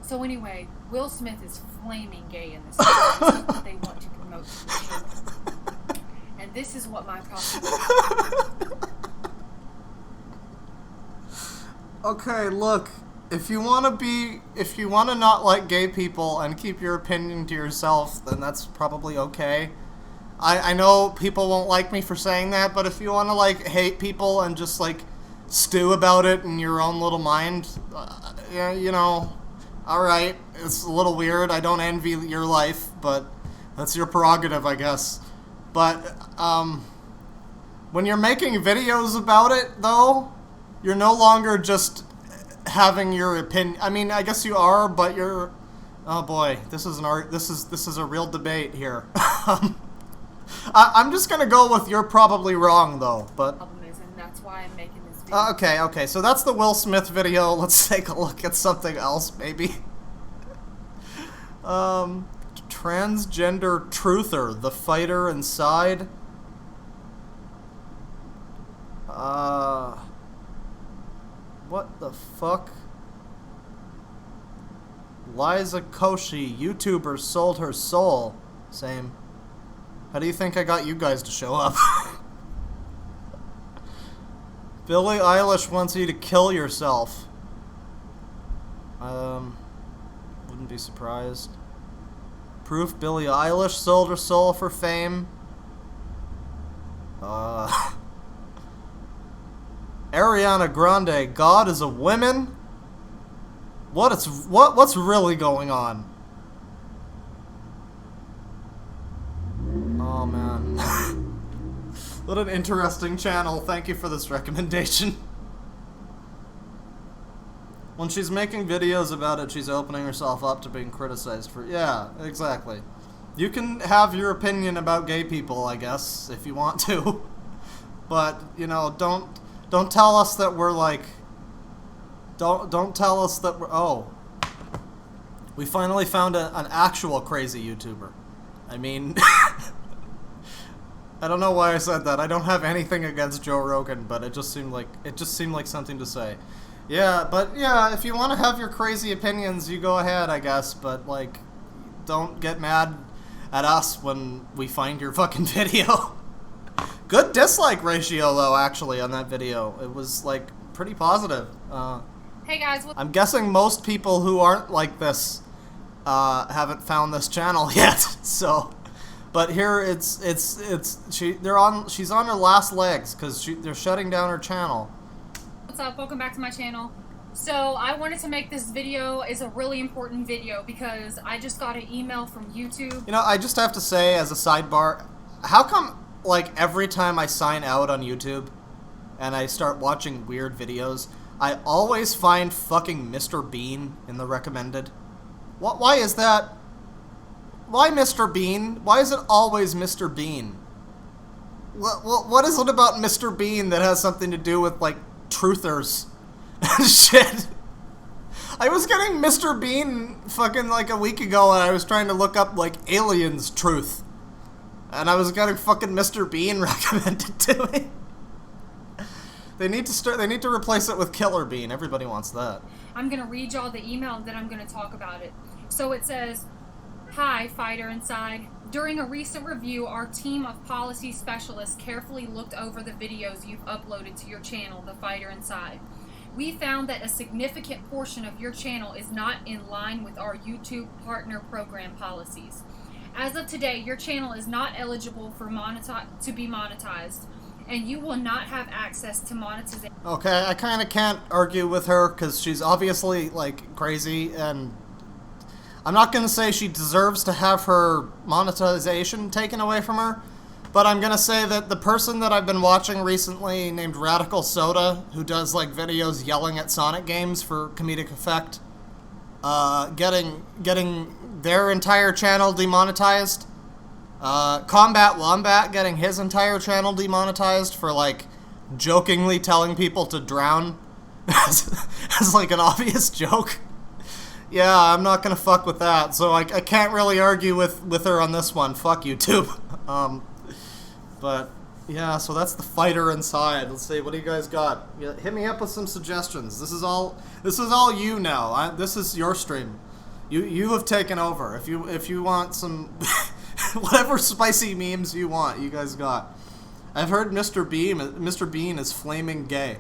So anyway, Will Smith is flaming gay in this movie. This is what they want to promote to the children. And this is what my problem is. Okay, look, if you want to not like gay people and keep your opinion to yourself, then that's probably okay. I know people won't like me for saying that, but if you want to like hate people and just like stew about it in your own little mind, yeah, you know, alright, it's a little weird. I don't envy your life, but That's your prerogative, I guess. But, when you're making videos about it, though, you're no longer just having your opinion. I mean, I guess you are, but you're... Oh boy, this is a real debate here. I'm just gonna go with you're probably wrong, though, but... Problem is, and that's why I'm making this video. Okay, so that's the Will Smith video. Let's take a look at something else, maybe. Transgender truther, the fighter inside. What the fuck? Liza Koshy, YouTuber, sold her soul. Same. How do you think I got you guys to show up? Billie Eilish wants you to kill yourself. Wouldn't be surprised. Proof Billie Eilish sold her soul for fame. Ariana Grande, God is a woman? What's really going on? Oh man. What an interesting channel. Thank you for this recommendation. When she's making videos about it, she's opening herself up to being criticized for... Yeah, exactly. You can have your opinion about gay people, I guess, if you want to. But, you know, don't tell us that we're like... Don't tell us that we're... Oh. We finally found an actual crazy YouTuber. I mean... I don't know why I said that. I don't have anything against Joe Rogan, but it just seemed like something to say. Yeah, but yeah, if you want to have your crazy opinions, you go ahead, I guess, but like, don't get mad at us when we find your fucking video. Good dislike ratio, though, actually, on that video. It was, like, pretty positive. Hey guys, I'm guessing most people who aren't like this haven't found this channel yet, so... But here she's on her last legs because they're shutting down her channel. what's up? Welcome back to my channel. So I wanted to make this video. It's a really important video because I just got an email from YouTube. You know, I just have to say as a sidebar, how come like every time I sign out on YouTube and I start watching weird videos, I always find fucking Mr. Bean in the recommended? Why is that? Why Mr. Bean? Why is it always Mr. Bean? What is it about Mr. Bean that has something to do with, like, truthers and shit? I was getting Mr. Bean fucking, like, a week ago and I was trying to look up, like, aliens truth. And I was getting fucking Mr. Bean recommended to me. They need to replace it with Killer Bean. Everybody wants that. I'm gonna read y'all the email and then I'm gonna talk about it. So it says, "Hi, Fighter Inside. During a recent review, our team of policy specialists carefully looked over the videos you've uploaded to your channel, The Fighter Inside. We found that a significant portion of your channel is not in line with our YouTube partner program policies. As of today, your channel is not eligible for to be monetized, and you will not have access to monetization." Okay, I kind of can't argue with her because she's obviously, like, crazy, and I'm not going to say she deserves to have her monetization taken away from her, but I'm going to say that the person that I've been watching recently named Radical Soda, who does, like, videos yelling at Sonic games for comedic effect, getting their entire channel demonetized, Combat Wombat getting his entire channel demonetized for, like, jokingly telling people to drown as like, an obvious joke. Yeah, I'm not gonna fuck with that, so I can't really argue with her on this one. Fuck YouTube. But, yeah, so that's The Fighter Inside. Let's see, what do you guys got? Yeah, hit me up with some suggestions. This is all you now. This is your stream. You have taken over. If you want some... whatever spicy memes you want, you guys got. I've heard Mr. Bean is flaming gay.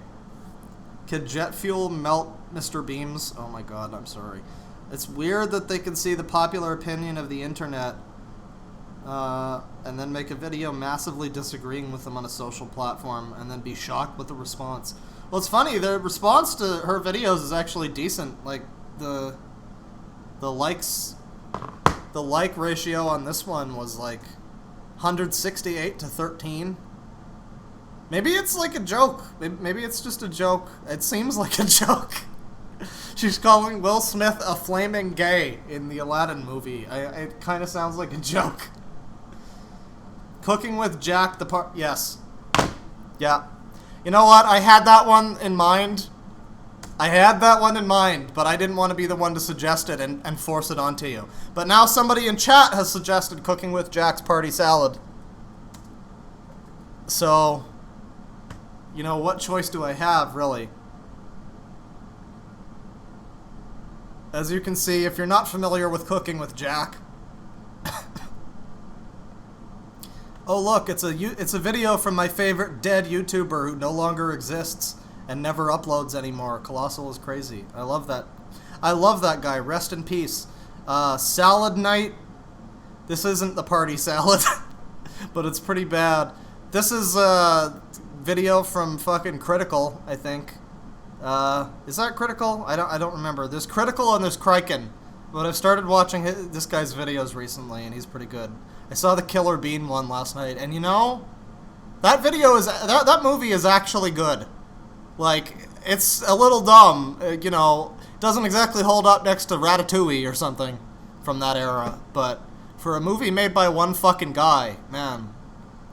Could jet fuel melt Mr. Beams? Oh my god, I'm sorry. It's weird that they can see the popular opinion of the internet and then make a video massively disagreeing with them on a social platform and then be shocked with the response. Well, it's funny, the response to her videos is actually decent. Like, the likes the like ratio on this one was like 168 to 13. Maybe it's like a joke. Maybe it's just a joke. It seems like a joke. She's calling Will Smith a flaming gay in the Aladdin movie. It kind of sounds like a joke. Cooking with Jack the Yes. Yeah. You know what? I had that one in mind. But I didn't want to be the one to suggest it and force it onto you. But now somebody in chat has suggested Cooking with Jack's party salad. So, you know, what choice do I have, really? As you can see, if you're not familiar with Cooking with Jack... Oh look, it's a video from my favorite dead YouTuber who no longer exists and never uploads anymore. Colossal is crazy. I love that. I love that guy. Rest in peace. Salad night. This isn't the party salad, but it's pretty bad. This is a video from fucking Critical, I think. Is that Critical? I don't remember. There's Critical and there's Kriken, but I've started watching this guy's videos recently, and he's pretty good. I saw the Killer Bean one last night, and you know, that movie is actually good. Like, it's a little dumb, you know, doesn't exactly hold up next to Ratatouille or something from that era, but for a movie made by one fucking guy, man,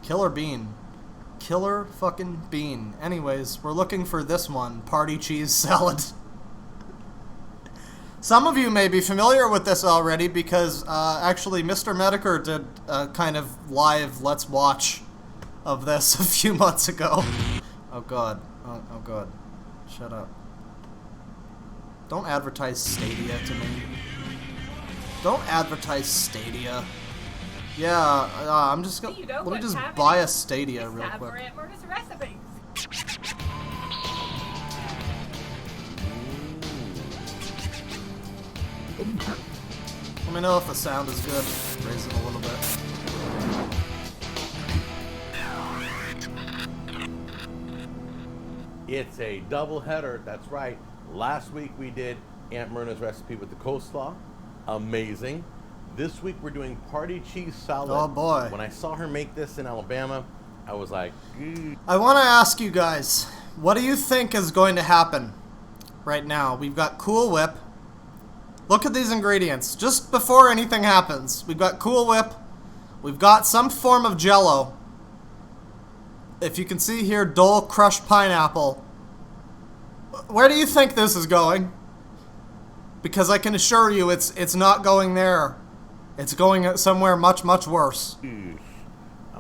Killer Bean. Killer fucking Bean. Anyways, we're looking for this one, party cheese salad. Some of you may be familiar with this already because actually Mr. Mediker did a kind of live Let's Watch of this a few months ago. Oh god. Oh god. Shut up. Don't advertise Stadia to me. Don't advertise Stadia. Yeah, I'm just gonna... Let me just buy a Stadia real quick. Let me know if the sound is good. Raise it a little bit. It's a double header, that's right. Last week we did Aunt Myrna's recipe with the coleslaw. Amazing. This week we're doing party cheese salad. Oh boy. When I saw her make this in Alabama, I was like, I want to ask you guys, what do you think is going to happen right now? We've got Cool Whip. Look at these ingredients. Just before anything happens, we've got Cool Whip. We've got some form of Jell-O. If you can see here, Dole crushed pineapple. Where do you think this is going? Because I can assure you it's not going there. It's going somewhere much, much worse. I'm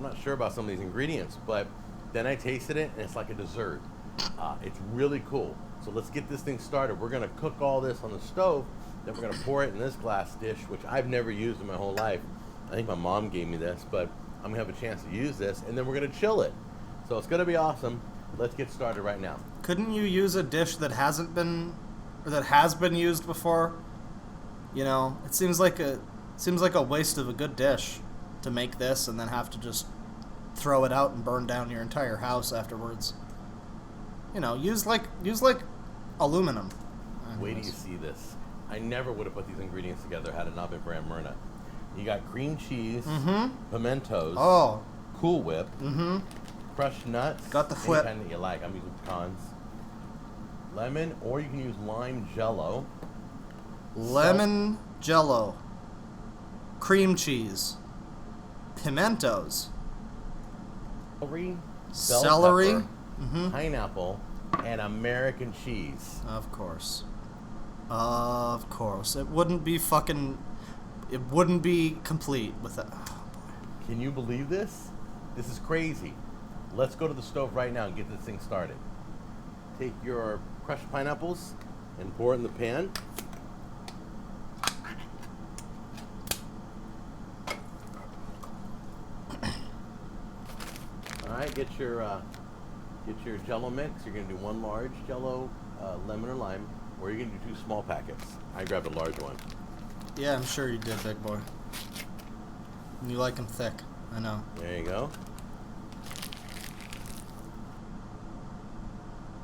not sure about some of these ingredients, but then I tasted it and it's like a dessert. It's really cool. So let's get this thing started. We're going to cook all this on the stove. Then we're going to pour it in this glass dish, which I've never used in my whole life. I think my mom gave me this, but I'm going to have a chance to use this, and then we're going to chill it. So it's going to be awesome. Let's get started right now. Couldn't you use a dish that hasn't been, or that has been used before? You know, it seems like a waste of a good dish to make this and then have to just throw it out and burn down your entire house afterwards. You know, use like aluminum. Wait till you see this. I never would have put these ingredients together had it not been for Aunt Myrna. You got cream cheese, pimentos, Cool Whip, crushed nuts, got the flip, any kind that you like. I'm using pecans, lemon, or you can use lime Jell-O, lemon Jell-O, cream cheese, pimentos, celery, pineapple, and American cheese. Of course. Of course. It wouldn't be complete with that. Oh, boy. Can you believe this? This is crazy. Let's go to the stove right now and get this thing started. Take your crushed pineapples and pour it in the pan. All right, get your Jell-O mix. You're gonna do one large Jell-O, lemon or lime, or you're gonna do 2 small packets. I grabbed a large one. Yeah, I'm sure you did, big boy. You like them thick. I know. There you go.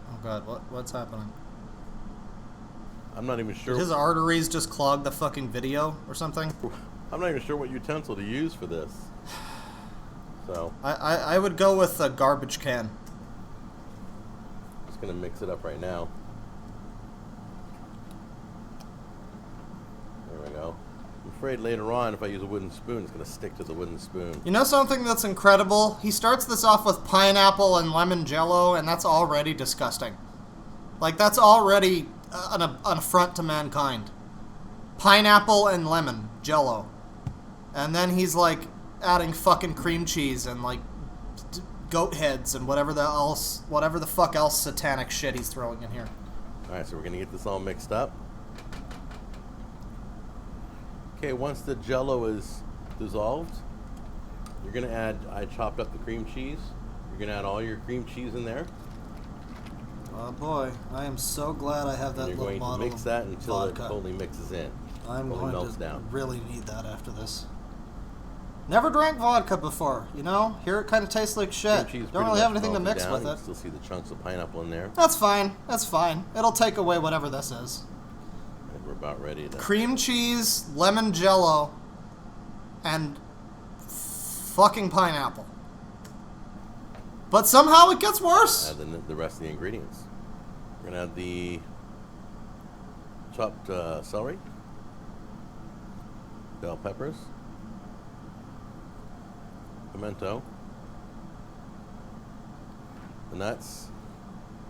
Oh God, what's happening? I'm not even sure. Did his arteries just clog the fucking video or something? I'm not even sure what utensil to use for this. So I would go with a garbage can. just gonna mix it up right now. There we go. I'm afraid later on, if I use a wooden spoon, it's gonna stick to the wooden spoon. You know something that's incredible? He starts this off with pineapple and lemon jello, and that's already disgusting. Like, that's already an affront to mankind. Pineapple and lemon jello. And then he's, like, adding fucking cream cheese and, like, goat heads and whatever the fuck else satanic shit he's throwing in here. Alright, so we're gonna get this all mixed up. Okay, once the jello is dissolved, you're gonna add, I chopped up the cream cheese. You're gonna add all your cream cheese in there. Oh boy, I am so glad I have that And little you're going bottle to mix that until vodka. it totally mixes in. I'm totally going melts to down. really need that after this. Never drank vodka before, you know? Here it kind of tastes like shit. Cream cheese Don't pretty really have much anything to melted mix down. with You it. can still see the chunks of pineapple in there. That's fine. That's fine. It'll take away whatever this is. And we're about ready to Cream cheese, lemon jello, and fucking pineapple. But somehow it gets worse. add the rest of the ingredients. We're gonna add the chopped celery, bell peppers, pimento, the nuts.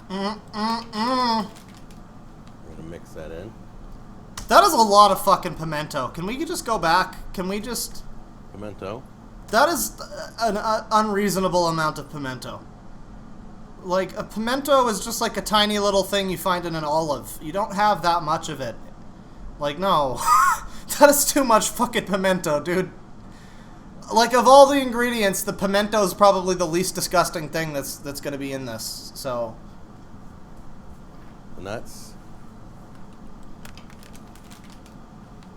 We're gonna mix that in. That is a lot of fucking pimento. Can we just go back? Can we just... Pimento. That is an unreasonable amount of pimento. Like, a pimento is just like a tiny little thing you find in an olive. You don't have that much of it. Like, no. That is too much fucking pimento, dude. Like, of all the ingredients, the pimento is probably the least disgusting thing that's gonna be in this, so... The nuts.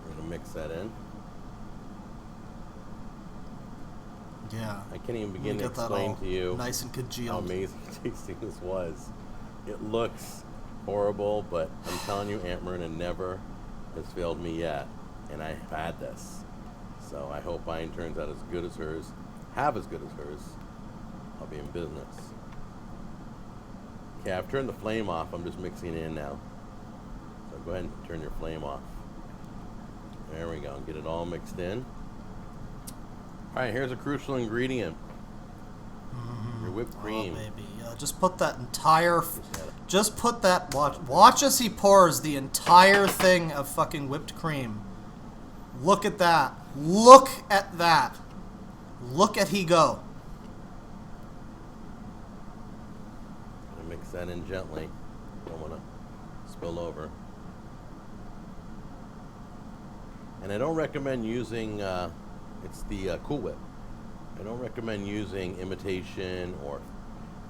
We're gonna mix that in. Yeah. I can't even begin to Get that explain all to you nice and how congealed. amazing tasting this was. It looks horrible, but I'm telling you, Aunt Myrna never has failed me yet, and I've had this. So I hope mine turns out as good as hers, have as good as hers. I'll be in business. Okay, I've turned the flame off. I'm just mixing it in now. So go ahead and turn your flame off. There we go. Get it all mixed in. All right, here's a crucial ingredient. Your whipped cream. Oh, baby. Just put that entire... Just put that... Watch as he pours the entire thing of fucking whipped cream. Look at that. Look at that. Look at he go. Gonna mix that in gently. Don't want to spill over. And I don't recommend using... it's the Cool Whip. I don't recommend using imitation or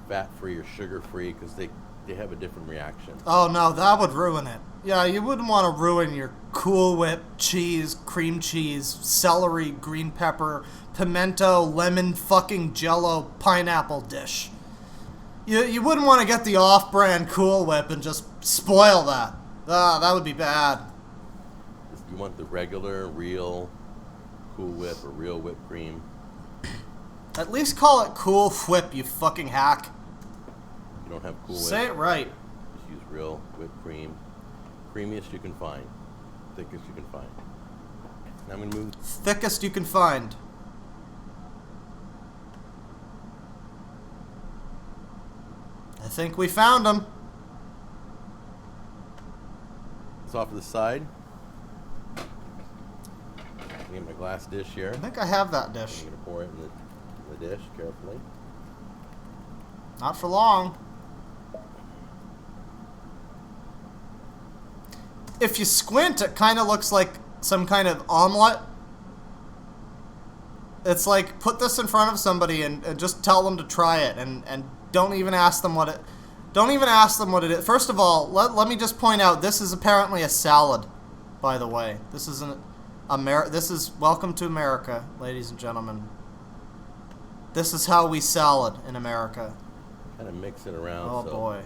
fat-free or sugar-free because they have a different reaction. Oh, no, that would ruin it. Yeah, you wouldn't want to ruin your Cool Whip, cheese, cream cheese, celery, green pepper, pimento, lemon, fucking jello, pineapple dish. You wouldn't want to get the off-brand Cool Whip and just spoil that. That would be bad. You want the regular, real Cool Whip or real whipped cream. At least call it Cool Whip, you fucking hack. You don't have Cool Whip. Say it right. Just use real whipped cream. Creamiest you can find. Thickest you can find. Now I'm going to move... Thickest you can find. I think we found them. this off to the side. Get my glass dish here. I think I have that dish. I'm going to pour it in the dish carefully. Not for long. If you squint, it kind of looks like some kind of omelet. It's like, put this in front of somebody and just tell them to try it, and don't even ask them what it... Don't even ask them what it is. First of all, let me just point out, this is apparently a salad, by the way. This is this is Welcome to America, ladies and gentlemen. This is how we salad in America. Kind of mix it around Oh so boy.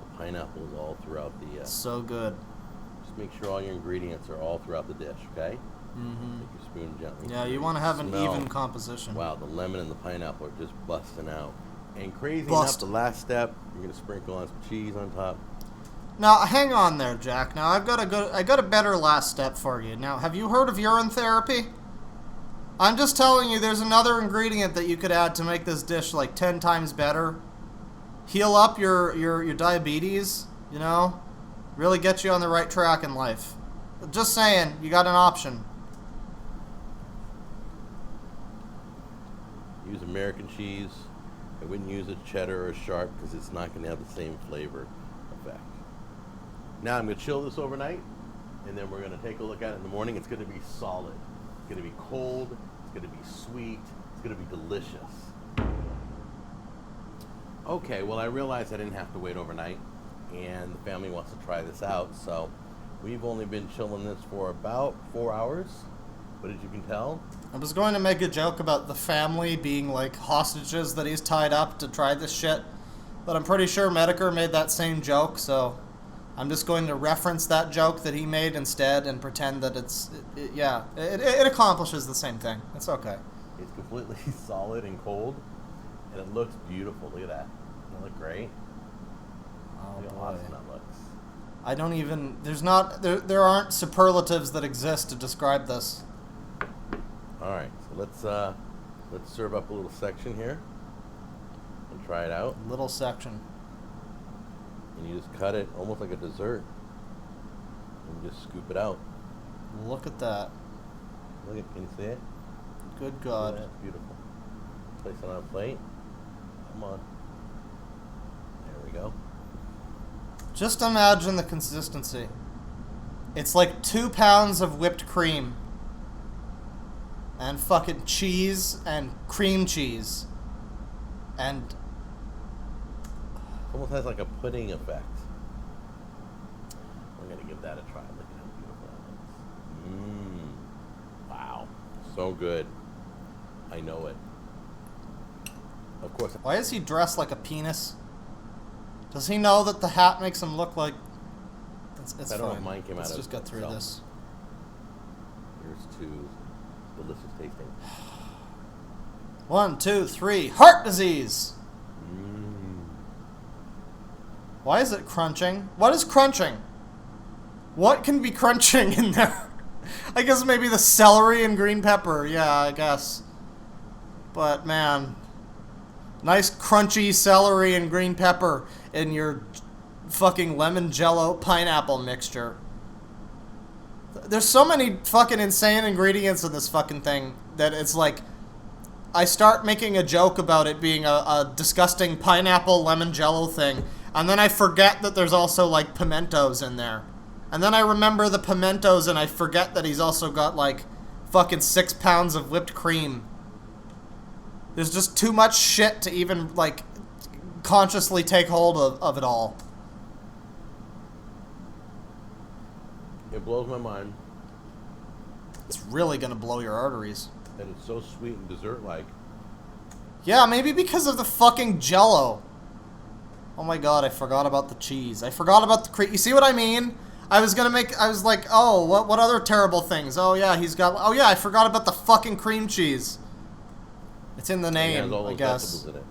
the pineapple is all throughout the... So good. Just make sure all your ingredients are all throughout the dish, okay? Mm-hmm. Take your spoon gently. Yeah, you want to have an Smell. even composition. Wow, the lemon and the pineapple are just busting out. And crazy Bust. enough, the last step, you're gonna sprinkle on some cheese on top. Now, hang on there, Jack. Now, I got a better last step for you. Now, have you heard of urine therapy? I'm just telling you, there's another ingredient that you could add to make this dish like 10 times better. Heal up your diabetes, you know? Really get you on the right track in life. Just saying, you got an option. Use American cheese. I wouldn't use a cheddar or a sharp because it's not going to have the same flavor effect. Now I'm going to chill this overnight, and then we're going to take a look at it in the morning. It's going to be solid. It's going to be cold. It's going to be sweet. It's going to be delicious. Okay, well, I realized I didn't have to wait overnight, and the family wants to try this out, so we've only been chilling this for about 4 hours. But as you can tell, I was going to make a joke about the family being like hostages that he's tied up to try this shit, but I'm pretty sure Medicare made that same joke, so I'm just going to reference that joke that he made instead and pretend that it accomplishes the same thing. It's okay. it's completely solid and cold, and it looks beautiful. Look at that. Doesn't it look great? Oh Look how boy. awesome that looks. I don't even. There aren't superlatives that exist to describe this. All right, so let's serve up a little section here and try it out. Little section. And you just cut it almost like a dessert, and just scoop it out. Look at that. Look at, can you see it? Good Look at God. that, it's beautiful. Place it on a plate. Come on. There we go. Just imagine the consistency. It's like 2 pounds of whipped cream. And fucking cheese and cream cheese. And It almost has like a pudding effect. We're gonna give that a try. Look at how beautiful that looks. Wow. So good. I know it. Of course. why is he dressed like a penis? Does he know that the hat makes him look like... It's I don't know if fine. mine came Let's out just of get through itself. this. Here's to delicious tasting. 1, 2, 3. Heart disease! Why is it crunching? What is crunching? What can be crunching in there? I guess maybe the celery and green pepper. Yeah, I guess. But man, nice crunchy celery and green pepper in your fucking lemon jello pineapple mixture. There's so many fucking insane ingredients in this fucking thing that it's like I start making a joke about it being a disgusting pineapple lemon jello thing, and then I forget that there's also like pimentos in there. And then I remember the pimentos and I forget that he's also got like fucking 6 pounds of whipped cream. There's just too much shit to even like consciously take hold of it all. It blows my mind It's really gonna blow your arteries. that it's so sweet and dessert-like. Yeah, maybe because of the fucking jello. Oh my god, I forgot about the cheese. I forgot about the cream. You see what I mean? I was like, oh, what other terrible things? Oh yeah, oh yeah, I forgot about the fucking cream cheese. It's in the It name, has all I those guess. vegetables in it.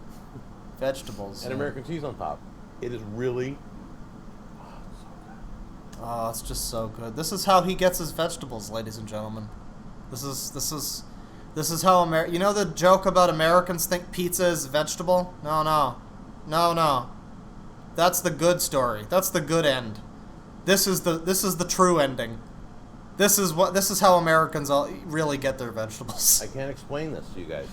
Vegetables. And yeah. American cheese on top. It is really... Oh, it's just so good. This is how he gets his vegetables, ladies and gentlemen. This is how you know the joke about Americans think pizza is vegetable? No. That's the good story. That's the good end. This is the true ending. This is how Americans all really get their vegetables. I can't explain this to you guys.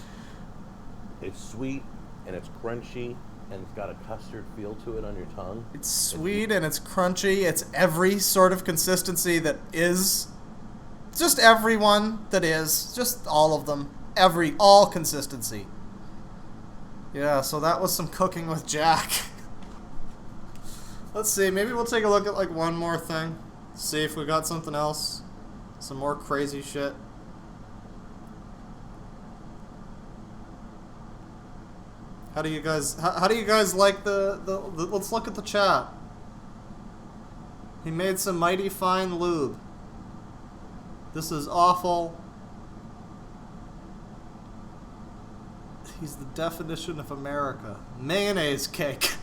It's sweet, and it's crunchy, and it's got a custard feel to it on your tongue. It's sweet and it's crunchy. It's every sort of consistency that is. Just everyone that is. Just all of them. All consistency. Yeah, so that was some cooking with Jack. Let's see, maybe we'll take a look at like one more thing. See if we got something else. Some more crazy shit. How do you guys like the let's look at the chat. He made some mighty fine lube. This is awful. He's the definition of America. Mayonnaise cake.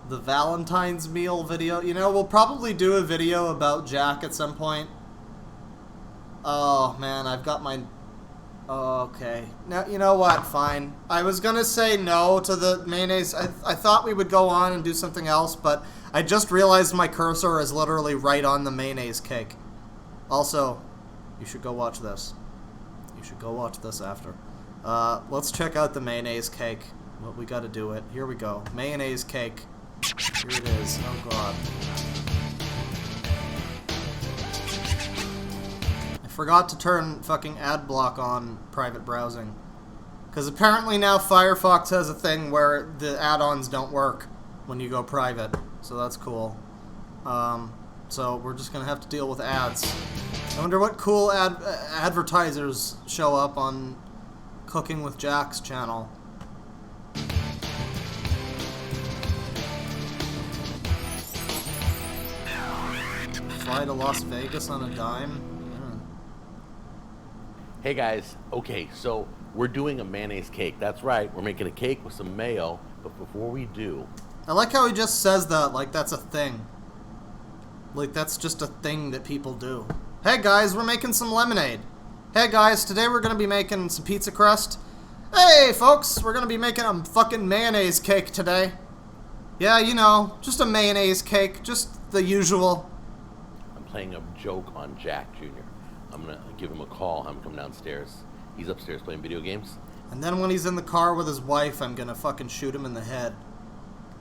The Valentine's meal video. You know, we'll probably do a video about Jack at some point. Oh, man, I've got my... Oh, okay. Now, you know what? Fine. I was gonna say no to the mayonnaise. I thought we would go on and do something else, but I just realized my cursor is literally right on the mayonnaise cake. Also, you should go watch this. You should go watch this after. Let's check out the mayonnaise cake. Well, we gotta do it. Here we go. Mayonnaise cake. Here it is. Oh, God. I forgot to turn fucking ad block on private browsing. Because apparently now Firefox has a thing where the add-ons don't work when you go private. So that's cool. So we're just gonna have to deal with ads. I wonder what cool advertisers show up on Cooking with Jack's channel. Fly to Las Vegas on a dime? Hey guys, okay, so we're doing a mayonnaise cake. That's right, we're making a cake with some mayo, but before we do... I like how he just says that like that's a thing. Like that's just a thing that people do. Hey guys, we're making some lemonade. Hey guys, today we're gonna be making some pizza crust. Hey folks, we're gonna be making a fucking mayonnaise cake today. Yeah, you know, just a mayonnaise cake, just the usual. I'm playing a joke on Jack Jr. I'm gonna give him a call, have him come downstairs. He's upstairs playing video games. And then when he's in the car with his wife, I'm gonna fucking shoot him in the head.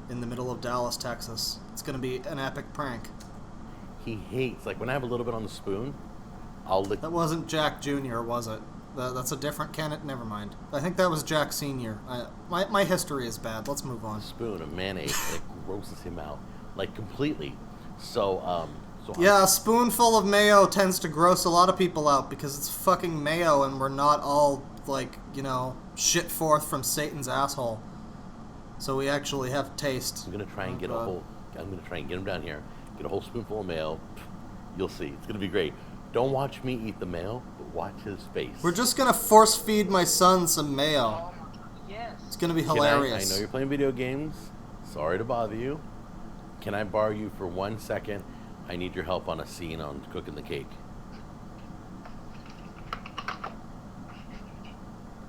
In the middle of Dallas, Texas. It's gonna be an epic prank. He hates, like when I have a little bit on the spoon, I'll lick... That wasn't Jack Jr., was it? That's a different Kenneth? Never mind. I think that was Jack Sr. My history is bad. Let's move on. Spoon of mayonnaise, it grosses him out. Like completely. So, yeah, a spoonful of mayo tends to gross a lot of people out because it's fucking mayo and we're not all, like, you know, shit forth from Satan's asshole. So we actually have taste. I'm gonna try and get I'm gonna try and get him down here. Get a whole spoonful of mayo. You'll see. It's gonna be great. Don't watch me eat the mayo, but watch his face. We're just gonna force feed my son some mayo. Oh, yes. It's gonna be hilarious. I know you're playing video games. Sorry to bother you. Can I borrow you for 1 second? I need your help on a scene on cooking the cake.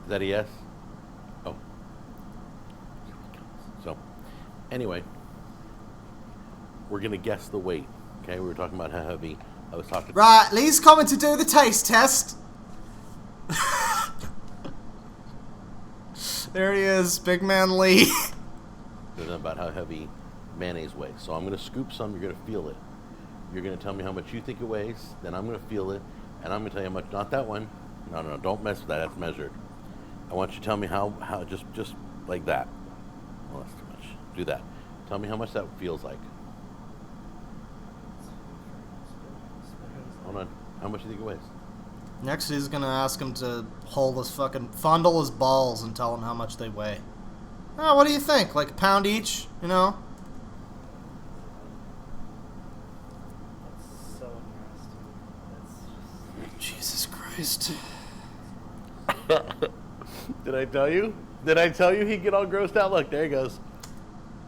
Is that a yes? Oh. So, anyway, we're gonna guess the weight. Okay, we were talking about how heavy. I was talking. Right, Lee's coming to do the taste test. There he is, big man Lee. About how heavy mayonnaise weighs. So I'm gonna scoop some. You're gonna feel it. You're gonna tell me how much you think it weighs. Then I'm gonna feel it, and I'm gonna tell you how much. Not that one. No, don't mess with that. That's measured. I want you to tell me how just like that. Well, that's too much. Do that. Tell me how much that feels like. Hold on. How much do you think it weighs? Next, he's gonna ask him to fondle his balls and tell him how much they weigh. Oh, what do you think? Like a pound each? You know? That's so interesting. That's just... Jesus Christ. Did I tell you? Did I tell you he'd get all grossed out? Look, there he goes.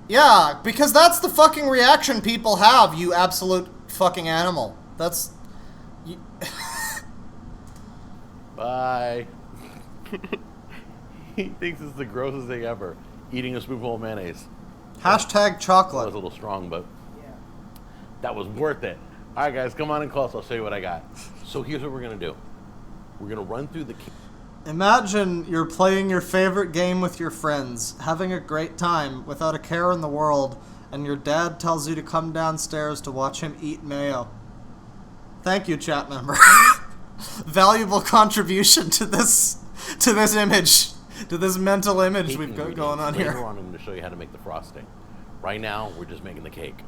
Yeah, because that's the fucking reaction people have, you absolute fucking animal. That's... Bye. He thinks it's the grossest thing ever. Eating a spoonful of mayonnaise. Hashtag That was chocolate. a little strong, but Yeah. that was worth it. All right, guys, come on in close. I'll show you what I got. So here's what we're going to do. We're going to run through the... Imagine you're playing your favorite game with your friends, having a great time without a care in the world, and your dad tells you to come downstairs to watch him eat mayo. Thank you, chat member. Valuable contribution to this image, to this mental image we've got going on here. Later on, I'm going to show you how to make the frosting. Right now, we're just making the cake.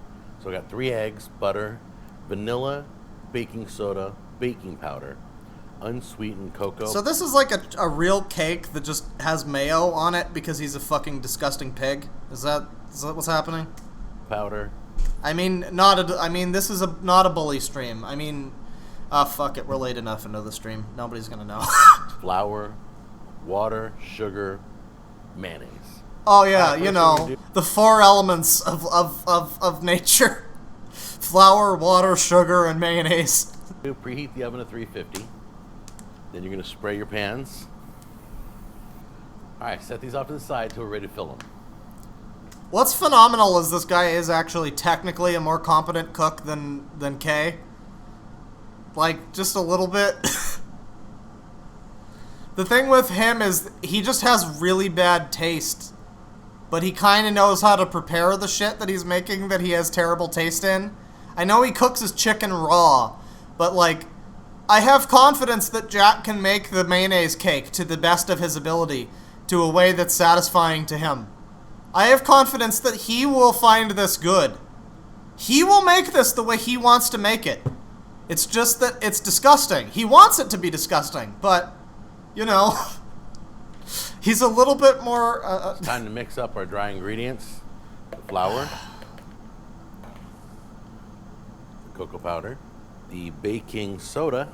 So I got 3 eggs, butter, vanilla, baking soda, baking powder, unsweetened cocoa. So this is like a real cake that just has mayo on it because he's a fucking disgusting pig? Is that what's happening? Powder, I mean, this is not a bully stream. I mean, fuck it, we're late enough into the stream. Nobody's gonna know. Flour, water, sugar, mayonnaise. Oh yeah, First you thing know, we do- the 4 elements of nature. Flour, water, sugar, and mayonnaise. You preheat the oven to 350. Then you're going to spray your pans. All right, set these off to the side till we're ready to fill them. What's phenomenal is this guy is actually technically a more competent cook than Kay. Like, just a little bit. The thing with him is he just has really bad taste. But he kind of knows how to prepare the shit that he's making that he has terrible taste in. I know he cooks his chicken raw, but like, I have confidence that Jack can make the mayonnaise cake to the best of his ability, to a way that's satisfying to him. I have confidence that he will find this good. He will make this the way he wants to make it. It's just that it's disgusting. He wants it to be disgusting, but, you know, he's a little bit more... It's time to mix up our dry ingredients. The flour, the cocoa powder, the baking soda.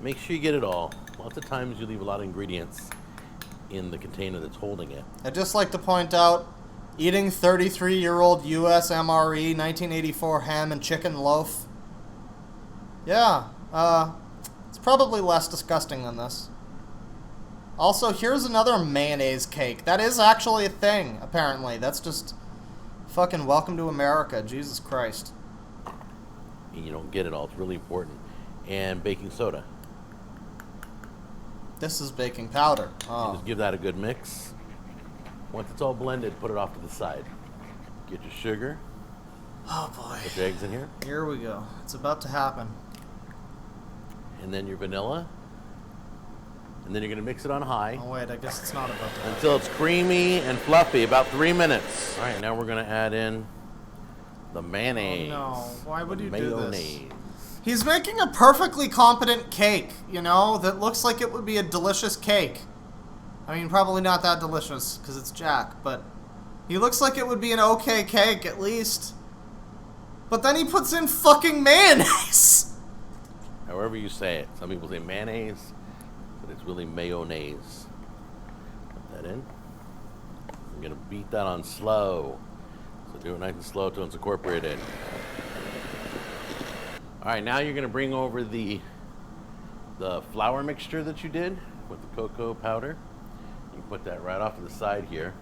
Make sure you get it all. Lots of times you leave a lot of ingredients in the container that's holding it. I'd just like to point out, eating 33-year-old US MRE 1984 ham and chicken loaf. Yeah, it's probably less disgusting than this. Also, here's another mayonnaise cake. That is actually a thing, apparently. That's just fucking welcome to America. Jesus Christ. And you don't get it all. It's really important. And baking soda. This is baking powder. And Oh. just give that a good mix. Once it's all blended, put it off to the side. Get your sugar. Oh boy. Put your eggs in here. Here we go. It's about to happen. And then your vanilla. And then you're going to mix it on high Oh wait, I guess it's not about to happen. until it's creamy and fluffy, about 3 minutes. All right, now we're going to add in the mayonnaise. Oh, no. Why would you do this? Mayonnaise. He's making a perfectly competent cake, you know, that looks like it would be a delicious cake. I mean, probably not that delicious, because it's Jack, but he looks like it would be an okay cake, at least. But then he puts in fucking mayonnaise! However you say it. Some people say mayonnaise, but it's really mayonnaise. Put that in. I'm going to beat that on slow. So do it nice and slow until it's incorporated. All right, now you're going to bring over the flour mixture that you did with the cocoa powder. You put that right off to the side here.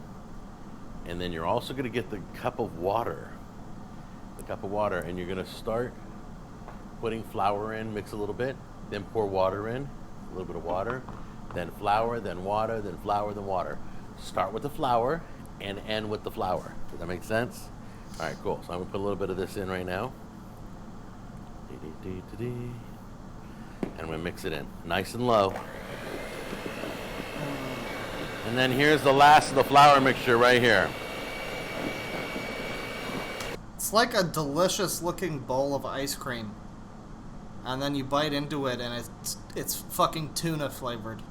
And then you're also going to get the cup of water. The cup of water, and you're going to start putting flour in, mix a little bit, then pour water in, a little bit of water, then flour, then water, then flour, then water. Start with the flour and end with the flour. Does that make sense? All right, cool. So I'm going to put a little bit of this in right now. And I'm going to mix it in nice and low. And then here's the last of the flour mixture right here. It's like a delicious looking bowl of ice cream. And then you bite into it and it's fucking tuna flavored.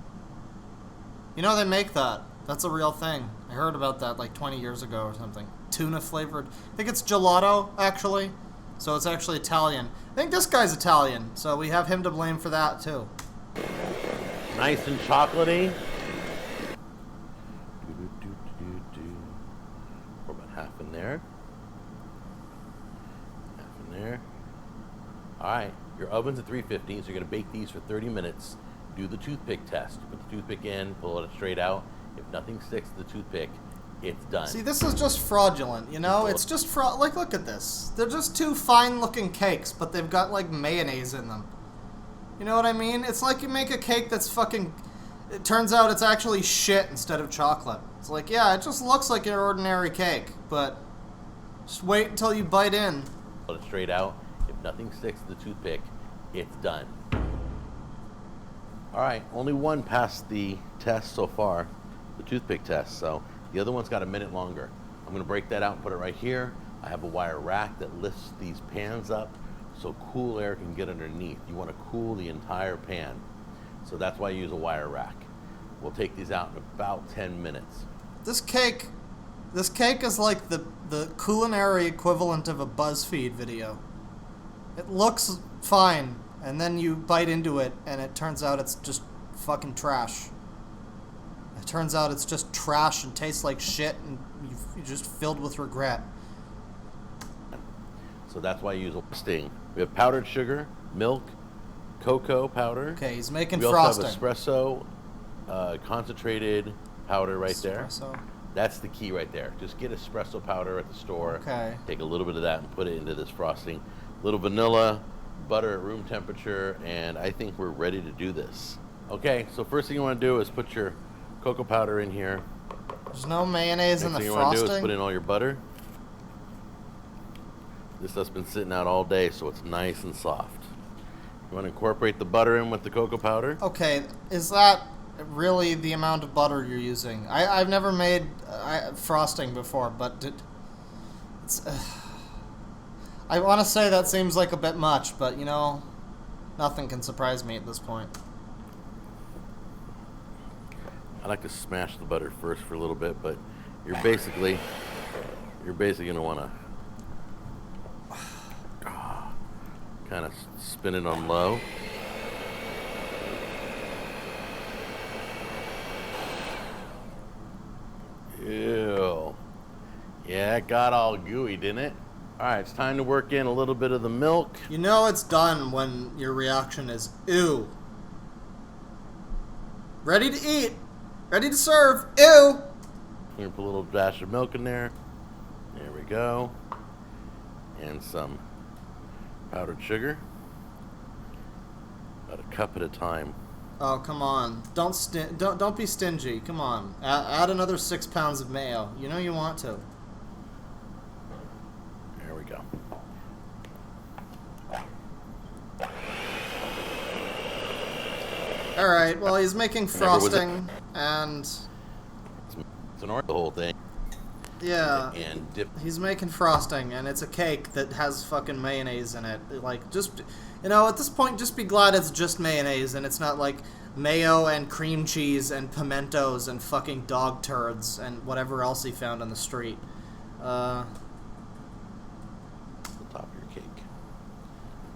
You know they make that. That's a real thing. I heard about that like 20 years ago or something. Tuna flavored. I think it's gelato, actually. So it's actually Italian. I think this guy's Italian, so we have him to blame for that too. Nice and chocolatey. Pour about half in there. Half in there. All right, your oven's at 350, so you're going to bake these for 30 minutes. Do the toothpick test. Put the toothpick in, pull it straight out. If nothing sticks to the toothpick, it's done. See, this is just fraudulent, you know? It's just like, look at this. They're just two fine-looking cakes, but they've got, like, mayonnaise in them. You know what I mean? It's like you make a cake that's fucking... It turns out it's actually shit instead of chocolate. It's like, yeah, it just looks like an ordinary cake, but just wait until you bite in. Pull it straight out. If nothing sticks to the toothpick, it's done. All right, only one passed the test so far, the toothpick test, so the other one's got a minute longer. I'm going to break that out and put it right here. I have a wire rack that lifts these pans up so cool air can get underneath. You want to cool the entire pan, so that's why I use a wire rack. We'll take these out in about 10 minutes. This cake This cake is like the culinary equivalent of a BuzzFeed video. It looks fine, and then you bite into it, and it turns out it's just fucking trash. It turns out it's just trash and tastes like shit, and you're just filled with regret. So that's why you use a sting. We have powdered sugar, milk, cocoa powder. Okay, he's making we frosting. also have espresso, concentrated powder right there. Espresso. That's the key right there. Just get espresso powder at the store. Okay. Take a little bit of that and put it into this frosting. Little vanilla, butter at room temperature, and I think we're ready to do this. Okay, so first thing you want to do is put your cocoa powder in here. There's no mayonnaise in the Next thing you want to do is frosting? put in all your butter. This stuff's been sitting out all day, so it's nice and soft. You want to incorporate the butter in with the cocoa powder. Okay, is that really the amount of butter you're using? I've never made frosting before, but it's... I want to say that seems like a bit much, but, you know, nothing can surprise me at this point. I like to smash the butter first for a little bit, but you're basically going to want to kind of spin it on low. Ew. Yeah, it got all gooey, didn't it? All right, it's time to work in a little bit of the milk. You know it's done when your reaction is, ew. Ready to eat. Ready to serve. Ew. We're going to put a little dash of milk in there. There we go. And some powdered sugar. About a cup at a time. Oh, come on. Don't be stingy. Come on. Add another 6 pounds of mayo. You know you want to. There we go. Alright, well, he's making Remember, was it- frosting, and... It's an art, the whole thing. Yeah. And dip. He's making frosting, and it's a cake that has fucking mayonnaise in it. Like, just, you know, at this point, just be glad it's just mayonnaise, and it's not like mayo and cream cheese and pimentos and fucking dog turds and whatever else he found on the street. The top of your cake.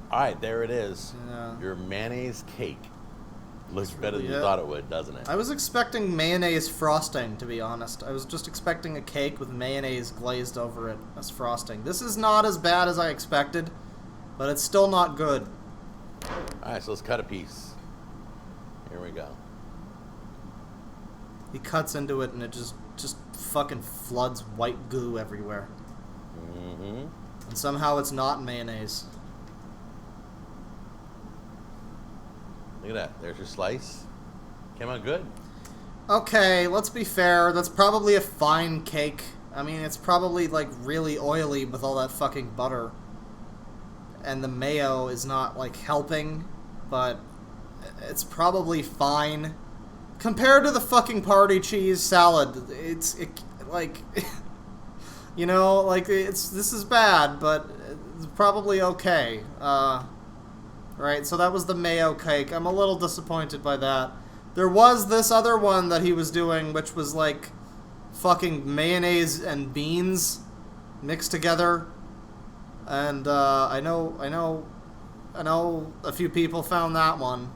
All right, there it is. Yeah. Your mayonnaise cake. Looks better than you Yeah. thought it would, doesn't it? I was expecting mayonnaise frosting, to be honest. I was just expecting a cake with mayonnaise glazed over it as frosting. This is not as bad as I expected, but it's still not good. All right, so let's cut a piece. Here we go. He cuts into it and it just fucking floods white goo everywhere. Mm-hmm. And somehow it's not mayonnaise. Look at that. There's your slice. Came out good. Okay, let's be fair. That's probably a fine cake. I mean, it's probably, like, really oily with all that fucking butter. And the mayo is not, like, helping, but it's probably fine. Compared to the fucking party cheese salad, like, you know, like, this is bad, but it's probably okay. Right, so that was the mayo cake. I'm a little disappointed by that. There was this other one that he was doing, which was like fucking mayonnaise and beans mixed together. And I know a few people found that one.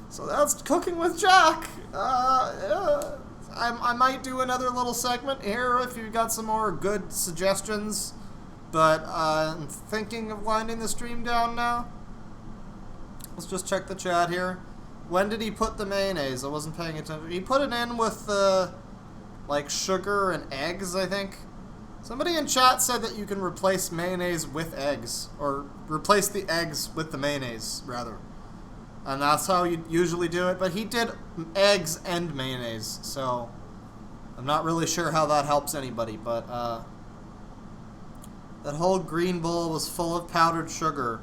So that's Cooking with Jack. I might do another little segment here if you've got some more good suggestions. But I'm thinking of winding the stream down now. Let's just check the chat here. When did he put the mayonnaise? I wasn't paying attention. He put it in with, like, sugar and eggs, I think. Somebody in chat said that you can replace mayonnaise with eggs. Or replace the eggs with the mayonnaise, rather. And that's how you usually do it. But he did eggs and mayonnaise, so I'm not really sure how that helps anybody, but, that whole green bowl was full of powdered sugar.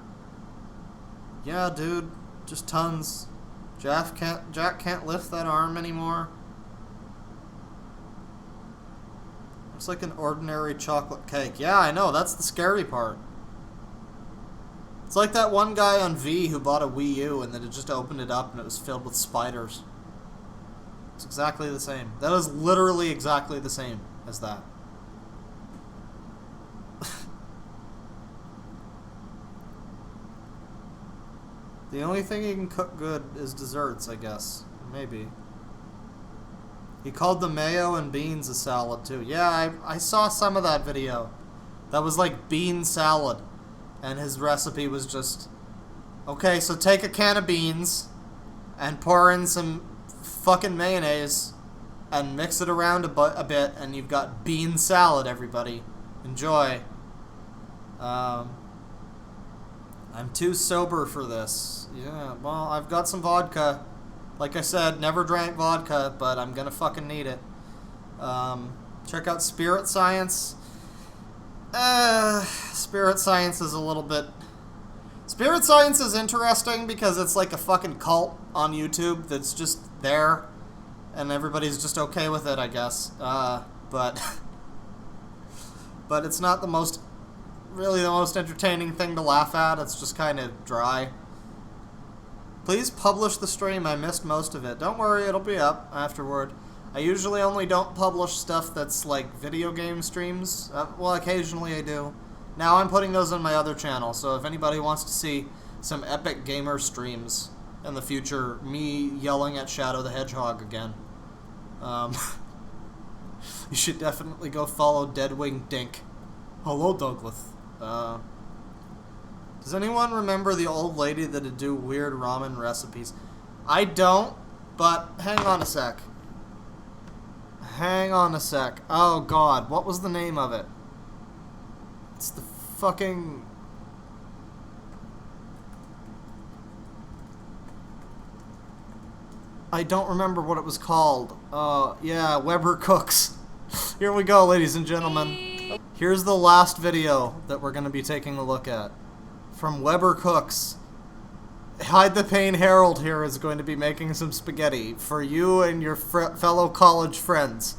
Yeah, dude, just tons. Jack can't lift that arm anymore. It's like an ordinary chocolate cake. Yeah, I know, that's the scary part. It's like that one guy on V who bought a Wii U and then it just opened it up and it was filled with spiders. It's exactly the same. That is literally exactly the same as that. The only thing you can cook good is desserts, I guess. Maybe. He called the mayo and beans a salad, too. Yeah, I saw some of that video. That was like bean salad. And his recipe was just... Okay, so take a can of beans and pour in some fucking mayonnaise and mix it around a bit, and you've got bean salad, everybody. Enjoy. I'm too sober for this. Yeah, well, I've got some vodka. Like I said, never drank vodka, but I'm gonna fucking need it. Check out Spirit Science. Spirit Science is a little bit... Spirit Science is interesting because it's like a fucking cult on YouTube that's just there, and everybody's just okay with it, I guess. But it's not the most... really the most entertaining thing to laugh at. It's just kind of dry. Please publish the stream. I missed most of it. Don't worry, it'll be up afterward. I usually only don't publish stuff that's like video game streams. Well, occasionally I do. Now I'm putting those on my other channel, so if anybody wants to see some epic gamer streams in the future, me yelling at Shadow the Hedgehog again, you should definitely go follow DeadwingDork. Hello, Douglas. Does anyone remember the old lady that'd do weird ramen recipes? I don't, but hang on a sec. Hang on a sec. Oh god, what was the name of it? It's the fucking... I don't remember what it was called. Yeah, Weber Cooks. Here we go, ladies and gentlemen. Here's the last video that we're going to be taking a look at. From Weber Cooks. Hide the Pain Harold here is going to be making some spaghetti for you and your fellow college friends.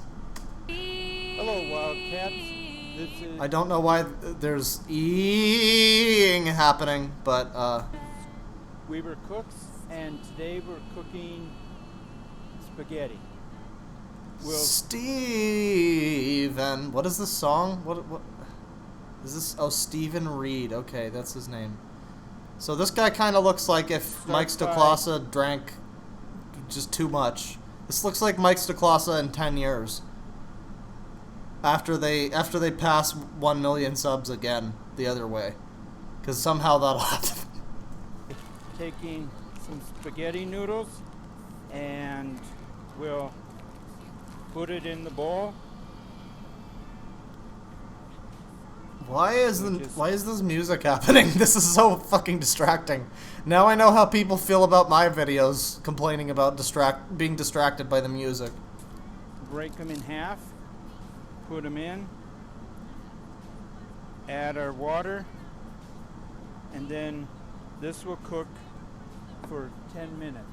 Hello, Wildcats. This is I don't know why there's eating happening, but Weber Cooks, and today we're cooking spaghetti. Steven. What is this song? What is this? Oh, Stephen Reed. Okay, that's his name. So this guy kind of looks like if Mike Stoklasa drank just too much. This looks like Mike Stoklasa in 10 years. After they pass 1 million subs again the other way. Because somehow that'll happen. Taking some spaghetti noodles, and we'll put it in the bowl. Why is this music happening? This is so fucking distracting. Now I know how people feel about my videos complaining about being distracted by the music. Break them in half, put them in, add our water, and then this will cook for 10 minutes.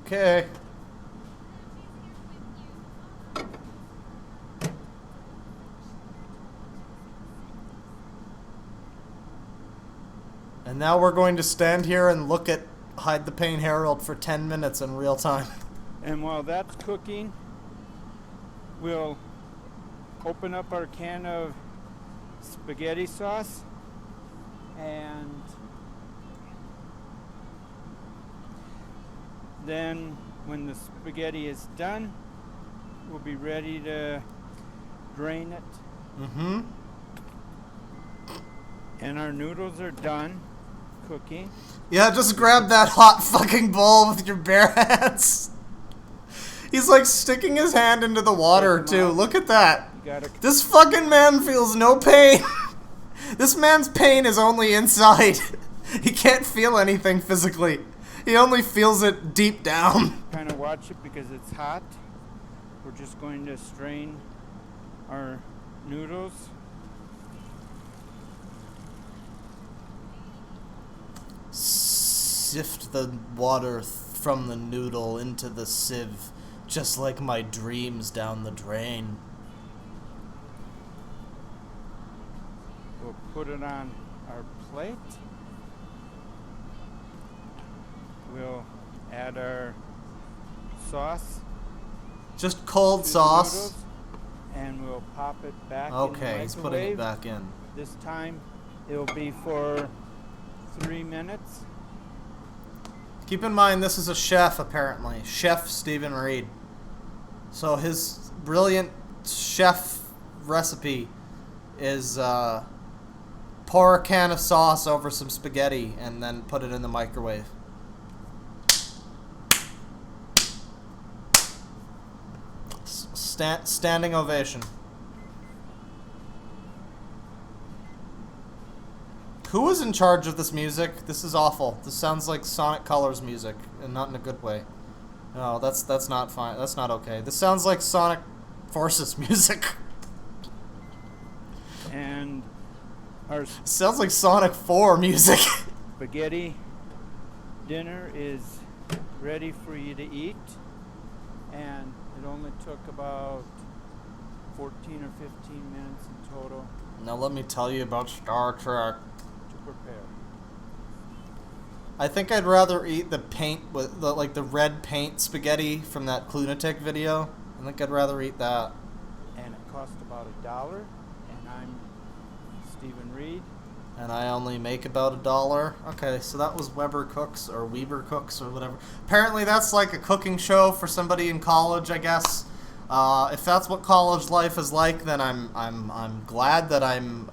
Okay. And now we're going to stand here and look at Hide the Pain Harold for 10 minutes in real time. And while that's cooking, we'll open up our can of spaghetti sauce, and then when the spaghetti is done, we'll be ready to drain it. Mm-hmm. And our noodles are done cooking. Yeah, just grab that hot fucking bowl with your bare hands. He's like sticking his hand into the water too. Look at that. This fucking man feels no pain. This man's pain is only inside. He can't feel anything physically. He only feels it deep down. Kind of watch it because it's hot. We're just going to strain our noodles. Sift the water from the noodle into the sieve, just like my dreams down the drain. We'll put it on our plate. We'll add our sauce. Just cold to the sauce. noodles, and we'll pop it back in the Okay, he's putting it microwave. back in. This time it'll be for 3 minutes. Keep in mind, this is a chef, apparently. Chef Stephen Reed. So his brilliant chef recipe is pour a can of sauce over some spaghetti and then put it in the microwave. Standing ovation. Who was in charge of this music? This is awful. This sounds like Sonic Colors music, and not in a good way. No, that's not fine. That's not okay. This sounds like Sonic Forces music. And our It sounds like Sonic 4 music. spaghetti dinner is ready for you to eat. And it only took about 14 or 15 minutes in total Now let me tell you about Star Trek. to prepare. I think I'd rather eat the paint with the red paint spaghetti from that Clunatic video. I think I'd rather eat that. And it cost about $1. And I'm Stephen Reed. And I only make about $1. Okay, so that was Weber Cooks or Weber Cooks or whatever. Apparently that's like a cooking show for somebody in college, I guess. If that's what college life is like, then I'm glad that I'm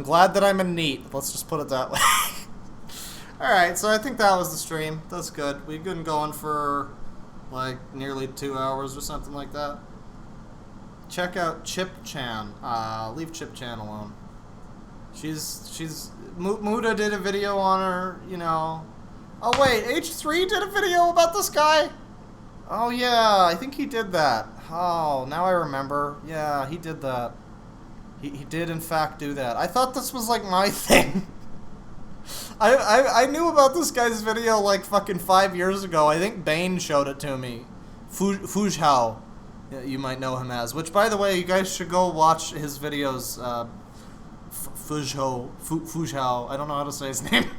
glad that I'm a NEET. Let's just put it that way. Alright, so I think that was the stream. That's good. We've been going for like nearly 2 hours or something like that. Check out Chip Chan. Leave Chip Chan alone. Muda did a video on her, you know. Oh wait, H3 did a video about this guy? Oh yeah, I think he did that. Oh, now I remember. Yeah, he did that. He did in fact do that. I thought this was like my thing. I knew about this guy's video like fucking 5 years ago. I think Bane showed it to me. Fujhao, you might know him as. Which, by the way, you guys should go watch his videos. Fujhao. I don't know how to say his name.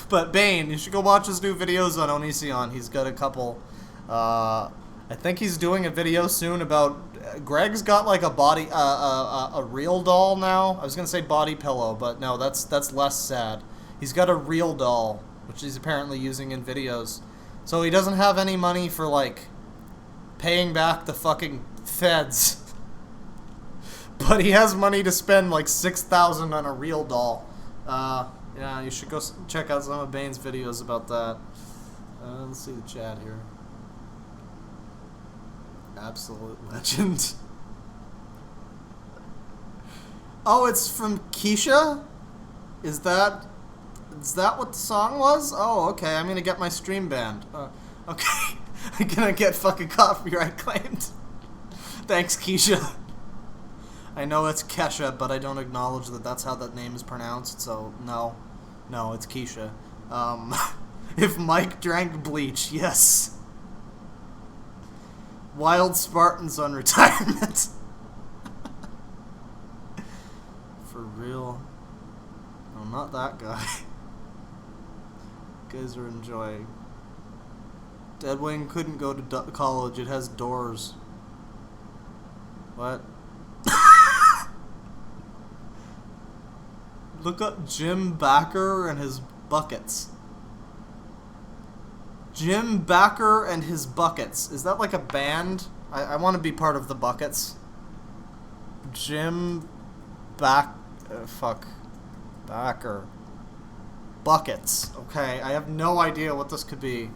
But Bane, you should go watch his new videos on Onision. He's got a couple. I think he's doing a video soon about. Greg's got like a body, a real doll now. I was gonna say body pillow, but no, that's less sad. He's got a real doll, which he's apparently using in videos. So he doesn't have any money for like paying back the fucking feds. But he has money to spend like $6,000 on a real doll. Yeah, you should go check out some of Bane's videos about that. Let's see the chat here. Absolute legend. Oh, it's from Keisha? Is that what the song was? Oh, okay. I'm gonna get my stream banned. Okay. I'm gonna get fucking copyright claimed. Thanks, Keisha. I know it's Kesha, but I don't acknowledge that that's how that name is pronounced, so no. No, it's Keisha. If Mike drank bleach, yes. Wild Spartans on retirement. For real. No, not that guy. You guys are enjoying. Deadwing couldn't go to college. It has doors. What? Look up Jim Backer and his buckets. Jim Backer and his buckets. Is that like a band? I want to be part of the Buckets. Jim Backer. Buckets. Okay, I have no idea what this could be.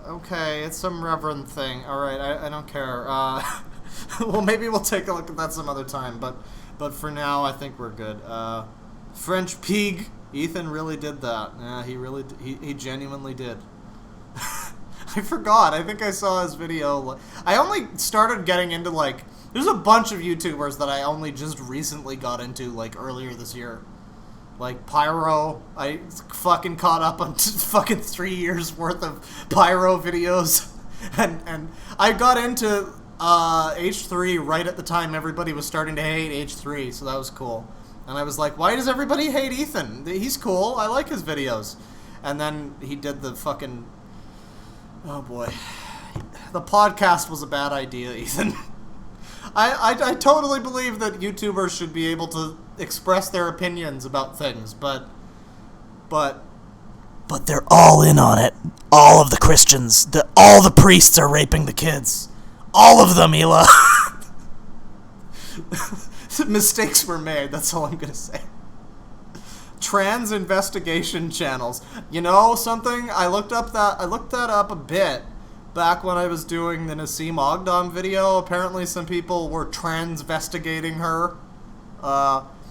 Okay, it's some reverend thing. Alright, I don't care. Well, maybe we'll take a look at that some other time, but for now, I think we're good. French Pig. Ethan really did that. Yeah, he genuinely did. I forgot. I think I saw his video. I only started getting into, like, there's a bunch of YouTubers that I only just recently got into, like, earlier this year. Like, Pyro, I fucking caught up on fucking 3 years worth of Pyro videos. And I got into H3 right at the time everybody was starting to hate H3, so that was cool. And I was like, why does everybody hate Ethan? He's cool. I like his videos. And then he did the fucking... Oh, boy. The podcast was a bad idea, Ethan. I totally believe that YouTubers should be able to express their opinions about things, but they're all in on it. All of the Christians, all the priests are raping the kids. All of them, Hila. Mistakes were made, that's all I'm gonna say. Trans investigation channels. You know something? I looked that up a bit back when I was doing the Nassim Ogdom video. Apparently some people were transvestigating her.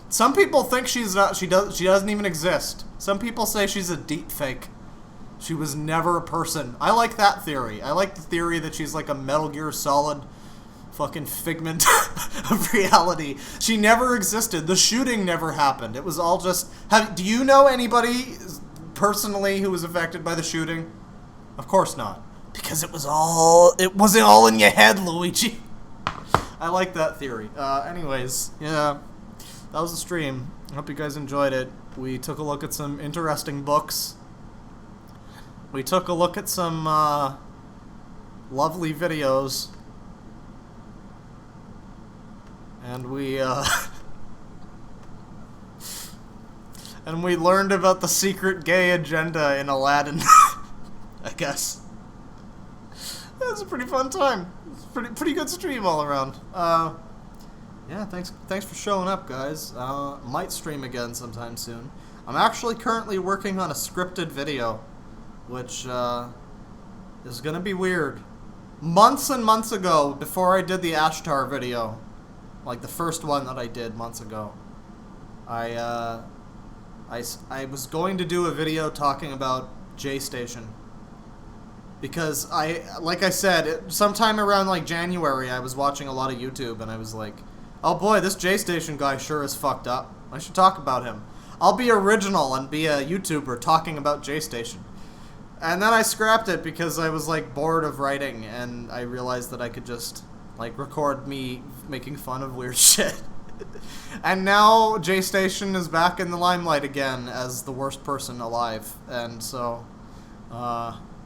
Some people think she doesn't even exist. Some people say she's a deep fake. She was never a person. I like that theory. I like the theory that she's like a Metal Gear Solid fucking figment of reality. She never existed. The shooting never happened. It was all just... Do you know anybody personally who was affected by the shooting? Of course not. Because it wasn't all in your head, Luigi. I like that theory. Anyways, yeah, that was the stream. I hope you guys enjoyed it. We took a look at some interesting books. We took a look at some lovely videos. And we learned about the secret gay agenda in Aladdin. I guess. It was a pretty fun time. It was a pretty good stream all around. Yeah, thanks for showing up, guys. Might stream again sometime soon. I'm actually currently working on a scripted video, which is gonna be weird. Months and months ago, before I did the Ashtar video, like the first one that I did months ago, I was going to do a video talking about J-Station. Because like I said, sometime around like January, I was watching a lot of YouTube and I was like, oh boy, this J-Station guy sure is fucked up. I should talk about him. I'll be original and be a YouTuber talking about J-Station. And then I scrapped it because I was like bored of writing and I realized that I could just like record me making fun of weird shit. And now J-Station is back in the limelight again as the worst person alive. And so,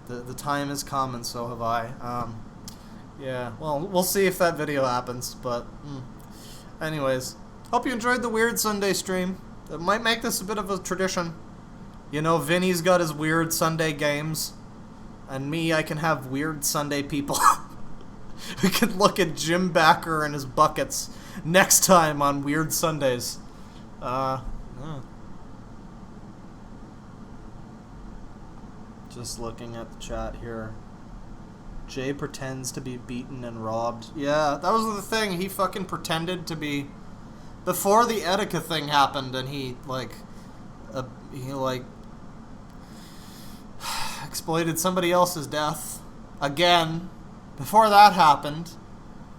the time has come and so have I. Yeah, well, we'll see if that video happens, but anyways, hope you enjoyed the Weird Sunday stream. It might make this a bit of a tradition. You know, Vinny's got his Weird Sunday games, and me, I can have Weird Sunday people. We could look at Jim Backer and his buckets next time on Weird Sundays. Yeah. Just looking at the chat here. Jay pretends to be beaten and robbed. Yeah, that was the thing. He fucking pretended to be... Before the Etika thing happened and he exploited somebody else's death. Again. Before that happened,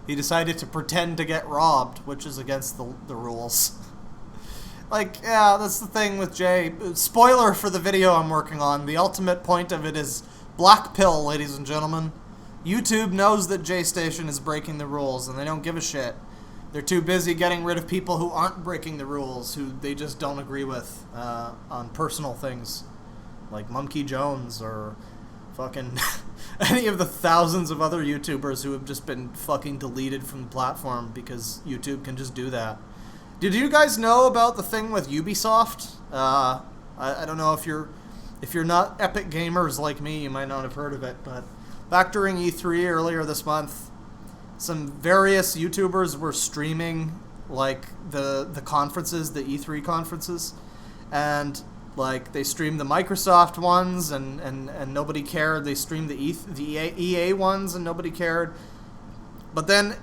he decided to pretend to get robbed, which is against the rules. Like, yeah, that's the thing with Jay. Spoiler for the video I'm working on. The ultimate point of it is black pill, ladies and gentlemen. YouTube knows that J-Station is breaking the rules, and they don't give a shit. They're too busy getting rid of people who aren't breaking the rules, who they just don't agree with on personal things. Like Monkey Jones or fucking any of the thousands of other YouTubers who have just been fucking deleted from the platform because YouTube can just do that. Did you guys know about the thing with Ubisoft? I don't know if you're not epic gamers like me, you might not have heard of it, but back during E3 earlier this month, some various YouTubers were streaming like the conferences, the E3 conferences, and like they streamed the Microsoft ones and nobody cared. They streamed the EA ones and nobody cared. But then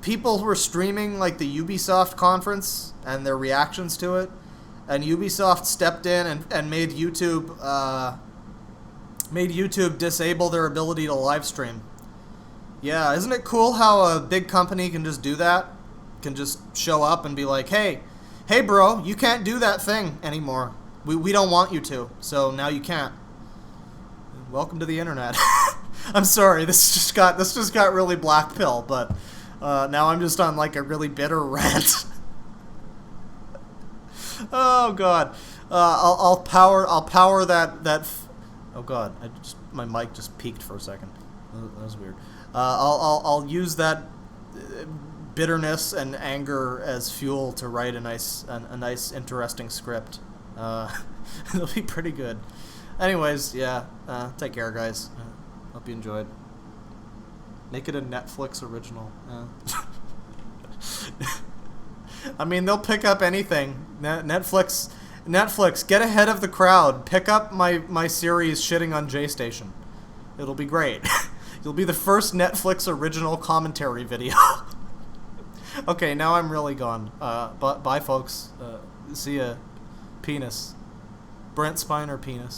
people were streaming like the Ubisoft conference and their reactions to it, and Ubisoft stepped in and made YouTube disable their ability to live stream. Yeah, isn't it cool how a big company can just do that? Can just show up and be like, hey bro, you can't do that thing anymore. We don't want you to, so now you can't. Welcome to the internet. I'm sorry, this just got really black pill, but now I'm just on like a really bitter rant. Oh God. I'll power that. Oh God. My mic just peaked for a second. That was weird. I'll use that bitterness and anger as fuel to write a nice interesting script. It'll be pretty good. Anyways, yeah. Take care, guys. Hope you enjoyed. Make it a Netflix original. I mean, they'll pick up anything. Netflix, get ahead of the crowd. Pick up my series shitting on J-Station. It'll be great. You'll be the first Netflix original commentary video. Okay, now I'm really gone. Bye, folks. See ya. Penis. Brent Spiner, penis.